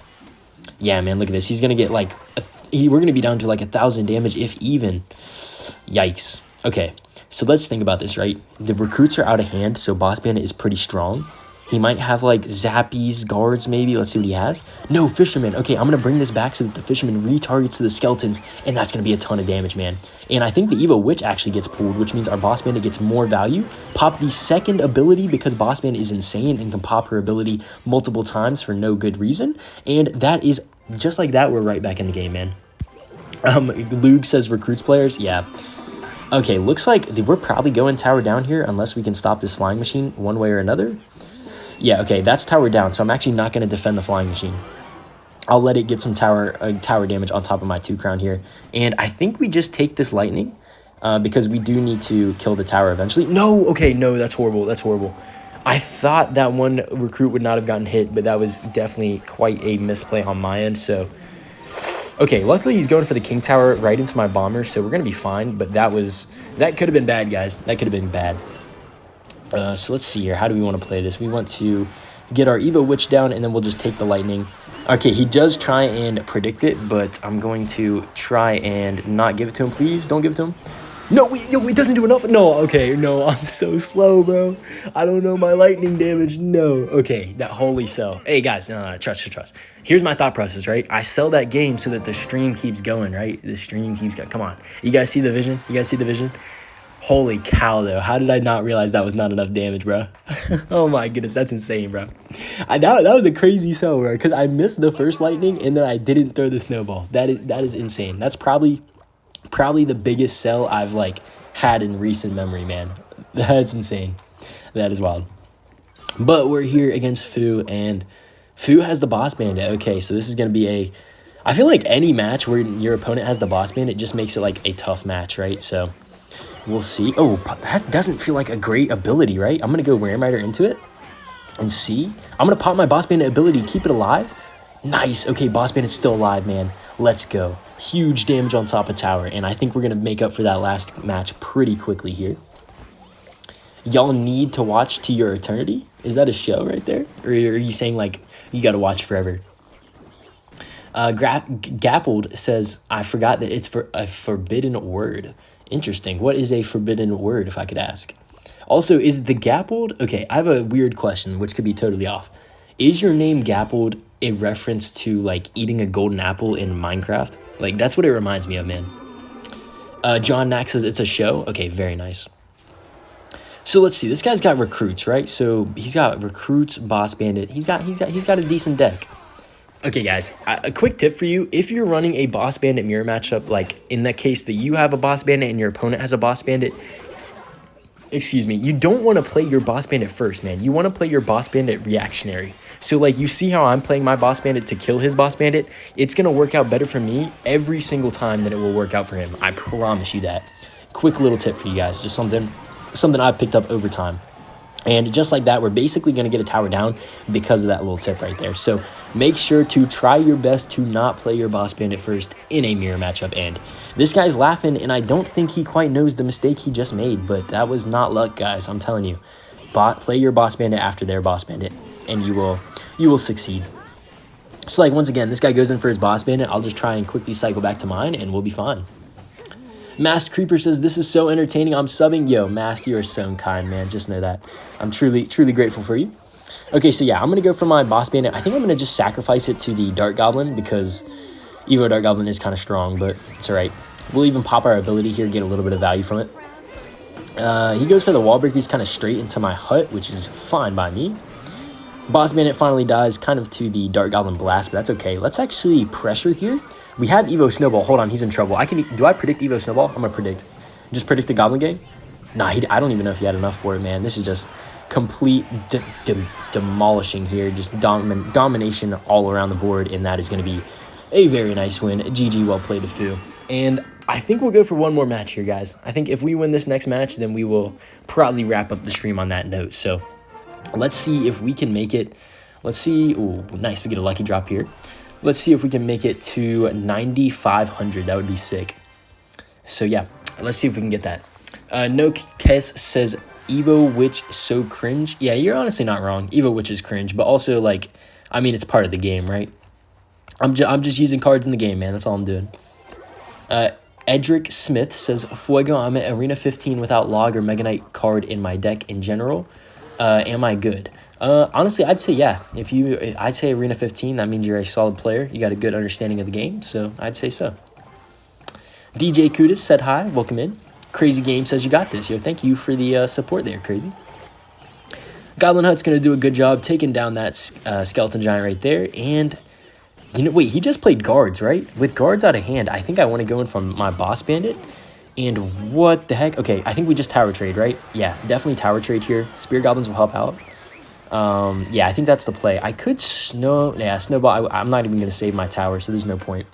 Yeah, man, look at this. He's going to get like, we're going to be down to like 1,000 damage, if even. Yikes. Okay, so let's think about this, right? The recruits are out of hand, so Boss Bandit is pretty strong. He might have like zappies, guards maybe. Let's see what he has. No, Fisherman. Okay, I'm going to bring this back so that the Fisherman retargets to the skeletons, and that's going to be a ton of damage, man. And I think the Evo Witch actually gets pulled, which means our Boss Bandit gets more value. Pop the second ability because Boss Bandit is insane and can pop her ability multiple times for no good reason. And that is, just like that, we're right back in the game, man. Lug says recruits players. Yeah. Okay, looks like we're probably going tower down here unless we can stop this flying machine one way or another. Yeah, okay, that's tower down, so I'm actually not going to defend the flying machine. I'll let it get some tower damage on top of my 2 crown here. And I think we just take this lightning because we do need to kill the tower eventually. No, okay, no, that's horrible. That's horrible. I thought that one recruit would not have gotten hit, but that was definitely quite a misplay on my end. So, okay, luckily he's going for the king tower right into my bomber, so we're going to be fine. But that could have been bad, guys. That could have been bad. So let's see here. How do we want to play this? We want to get our Evo Witch down, and then we'll just take the lightning. Okay, he does try and predict it, but I'm going to try and not give it to him. Please don't give it to him. No, it doesn't do enough. No, okay, no, I'm so slow, bro. I don't know my lightning damage. No, okay, that holy sell. Hey, guys, no, trust. Here's my thought process, right? I sell that game so that the stream keeps going, right? The stream keeps going. Come on. You guys see the vision? You guys see the vision? Holy cow, though. How did I not realize that was not enough damage, bro? Oh, my goodness. That's insane, bro. That was a crazy sell, bro, because I missed the first lightning, and then I didn't throw the snowball. That is insane. That's probably the biggest sell I've, like, had in recent memory, man. That's insane. That is wild. But we're here against Fu, and Fu has the boss bandit. Okay, so this is going to be I feel like any match where your opponent has the boss bandit just makes it, like, a tough match, right? So we'll see. Oh, that doesn't feel like a great ability, right? I'm going to go Ram Rider into it and see. I'm going to pop my boss bandit ability, keep it alive. Nice. Okay, boss bandit's still alive, man. Let's go. Huge damage on top of tower, and I think we're going to make up for that last match pretty quickly here. Y'all need to watch to your eternity? Is that a show right there? Or are you saying, like, you got to watch forever? Gappled says, I forgot that it's for a forbidden word. Interesting. What is a forbidden word, if I could ask? Also, is the Gappled... Okay, I have a weird question, which could be totally off. Is your name Gappled a reference to, like, eating a golden apple in Minecraft? Like, that's what it reminds me of, man. John Nack says it's a show. Okay, very nice. So let's see. This guy's got recruits, right? So he's got recruits, boss bandit. He's got a decent deck. Okay, guys, a quick tip for you. If you're running a boss bandit mirror matchup, like in that case that you have a boss bandit and your opponent has a boss bandit, excuse me, you don't want to play your boss bandit first, man. You want to play your boss bandit reactionary. So, like, you see how I'm playing my boss bandit to kill his boss bandit? It's going to work out better for me every single time than it will work out for him. I promise you that. Quick little tip for you guys. Just something I've picked up over time. And just like that, we're basically going to get a tower down because of that little tip right there. So make sure to try your best to not play your boss bandit first in a mirror matchup. And this guy's laughing, and I don't think he quite knows the mistake he just made. But that was not luck, guys. I'm telling you. Play your boss bandit after their boss bandit, and you will succeed. So, like, once again, this guy goes in for his boss bandit. I'll just try and quickly cycle back to mine, and we'll be fine. Masked Creeper says, this is so entertaining. I'm subbing. Yo, Masked, you are so kind, man. Just know that. I'm truly grateful for you. Okay, so yeah, I'm going to go for my boss bandit. I think I'm going to just sacrifice it to the Dart Goblin because Evo Dart Goblin is kind of strong, but it's all right. We'll even pop our ability here, get a little bit of value from it. He goes for the wall breakers kind of straight into my hut, which is fine by me. Boss bandit finally dies kind of to the Dart Goblin blast, but that's okay. Let's actually pressure here. We have Evo Snowball. Hold on, he's in trouble. Do I predict Evo Snowball? I'm going to predict. Just predict the Goblin Game? Nah, I don't even know if he had enough for it, man. This is just complete demolishing here. Just domination all around the board, and that is going to be a very nice win. GG, well played to Fu. And I think we'll go for one more match here, guys. I think if we win this next match, then we will probably wrap up the stream on that note. So let's see if we can make it. Let's see. Ooh, nice. We get a lucky drop here. Let's see if we can make it to 9,500. That would be sick. So, yeah, let's see if we can get that. No Kes says, Evo Witch so cringe. Yeah, you're honestly not wrong. Evo Witch is cringe, but also, like, I mean, it's part of the game, right? I'm just using cards in the game, man. That's all I'm doing. Edric Smith says, Fuego, I'm at Arena 15 without Log or Megaknight card in my deck in general. Am I good? Honestly, I'd say yeah. I'd say Arena 15, that means you're a solid player. You got a good understanding of the game, so I'd say so. DJ Kudis said hi, welcome in. Crazy Game says you got this. Yo, thank you for the support there, Crazy. Goblin Hut's going to do a good job taking down that Skeleton Giant right there. And, you know, wait, he just played guards, right? With guards out of hand, I think I want to go in from my boss bandit. And what the heck? Okay, I think we just tower trade, right? Yeah, definitely tower trade here. Spear Goblins will help out. Yeah, I think that's the play. I could snowball. I'm not even going to save my tower, so there's no point.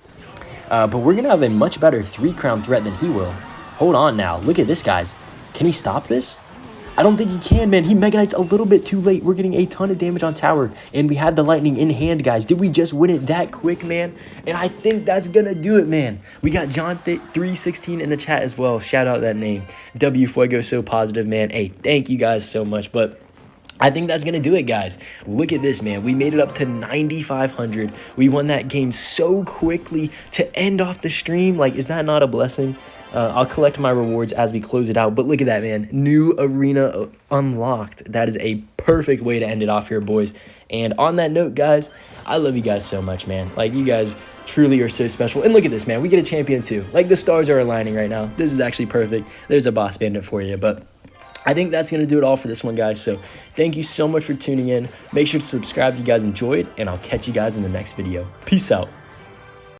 But we're going to have a much better 3-crown threat than he will. Hold on now. Look at this, guys. Can he stop this? I don't think he can, man. He Mega Knight's a little bit too late. We're getting a ton of damage on tower, and we had the lightning in hand, guys. Did we just win it that quick, man? And I think that's going to do it, man. We got John316 in the chat as well. Shout out that name. W Fuego, so positive, man. Hey, thank you guys so much. But I think that's going to do it, guys. Look at this, man. We made it up to 9,500. We won that game so quickly to end off the stream. Like, is that not a blessing? I'll collect my rewards as we close it out. But look at that, man. New arena unlocked. That is a perfect way to end it off here, boys. And on that note, guys, I love you guys so much, man. Like, you guys truly are so special. And look at this, man. We get a champion, too. Like, the stars are aligning right now. This is actually perfect. There's a boss bandit for you. But I think that's going to do it all for this one, guys. So thank you so much for tuning in. Make sure to subscribe if you guys enjoyed, and I'll catch you guys in the next video. Peace out.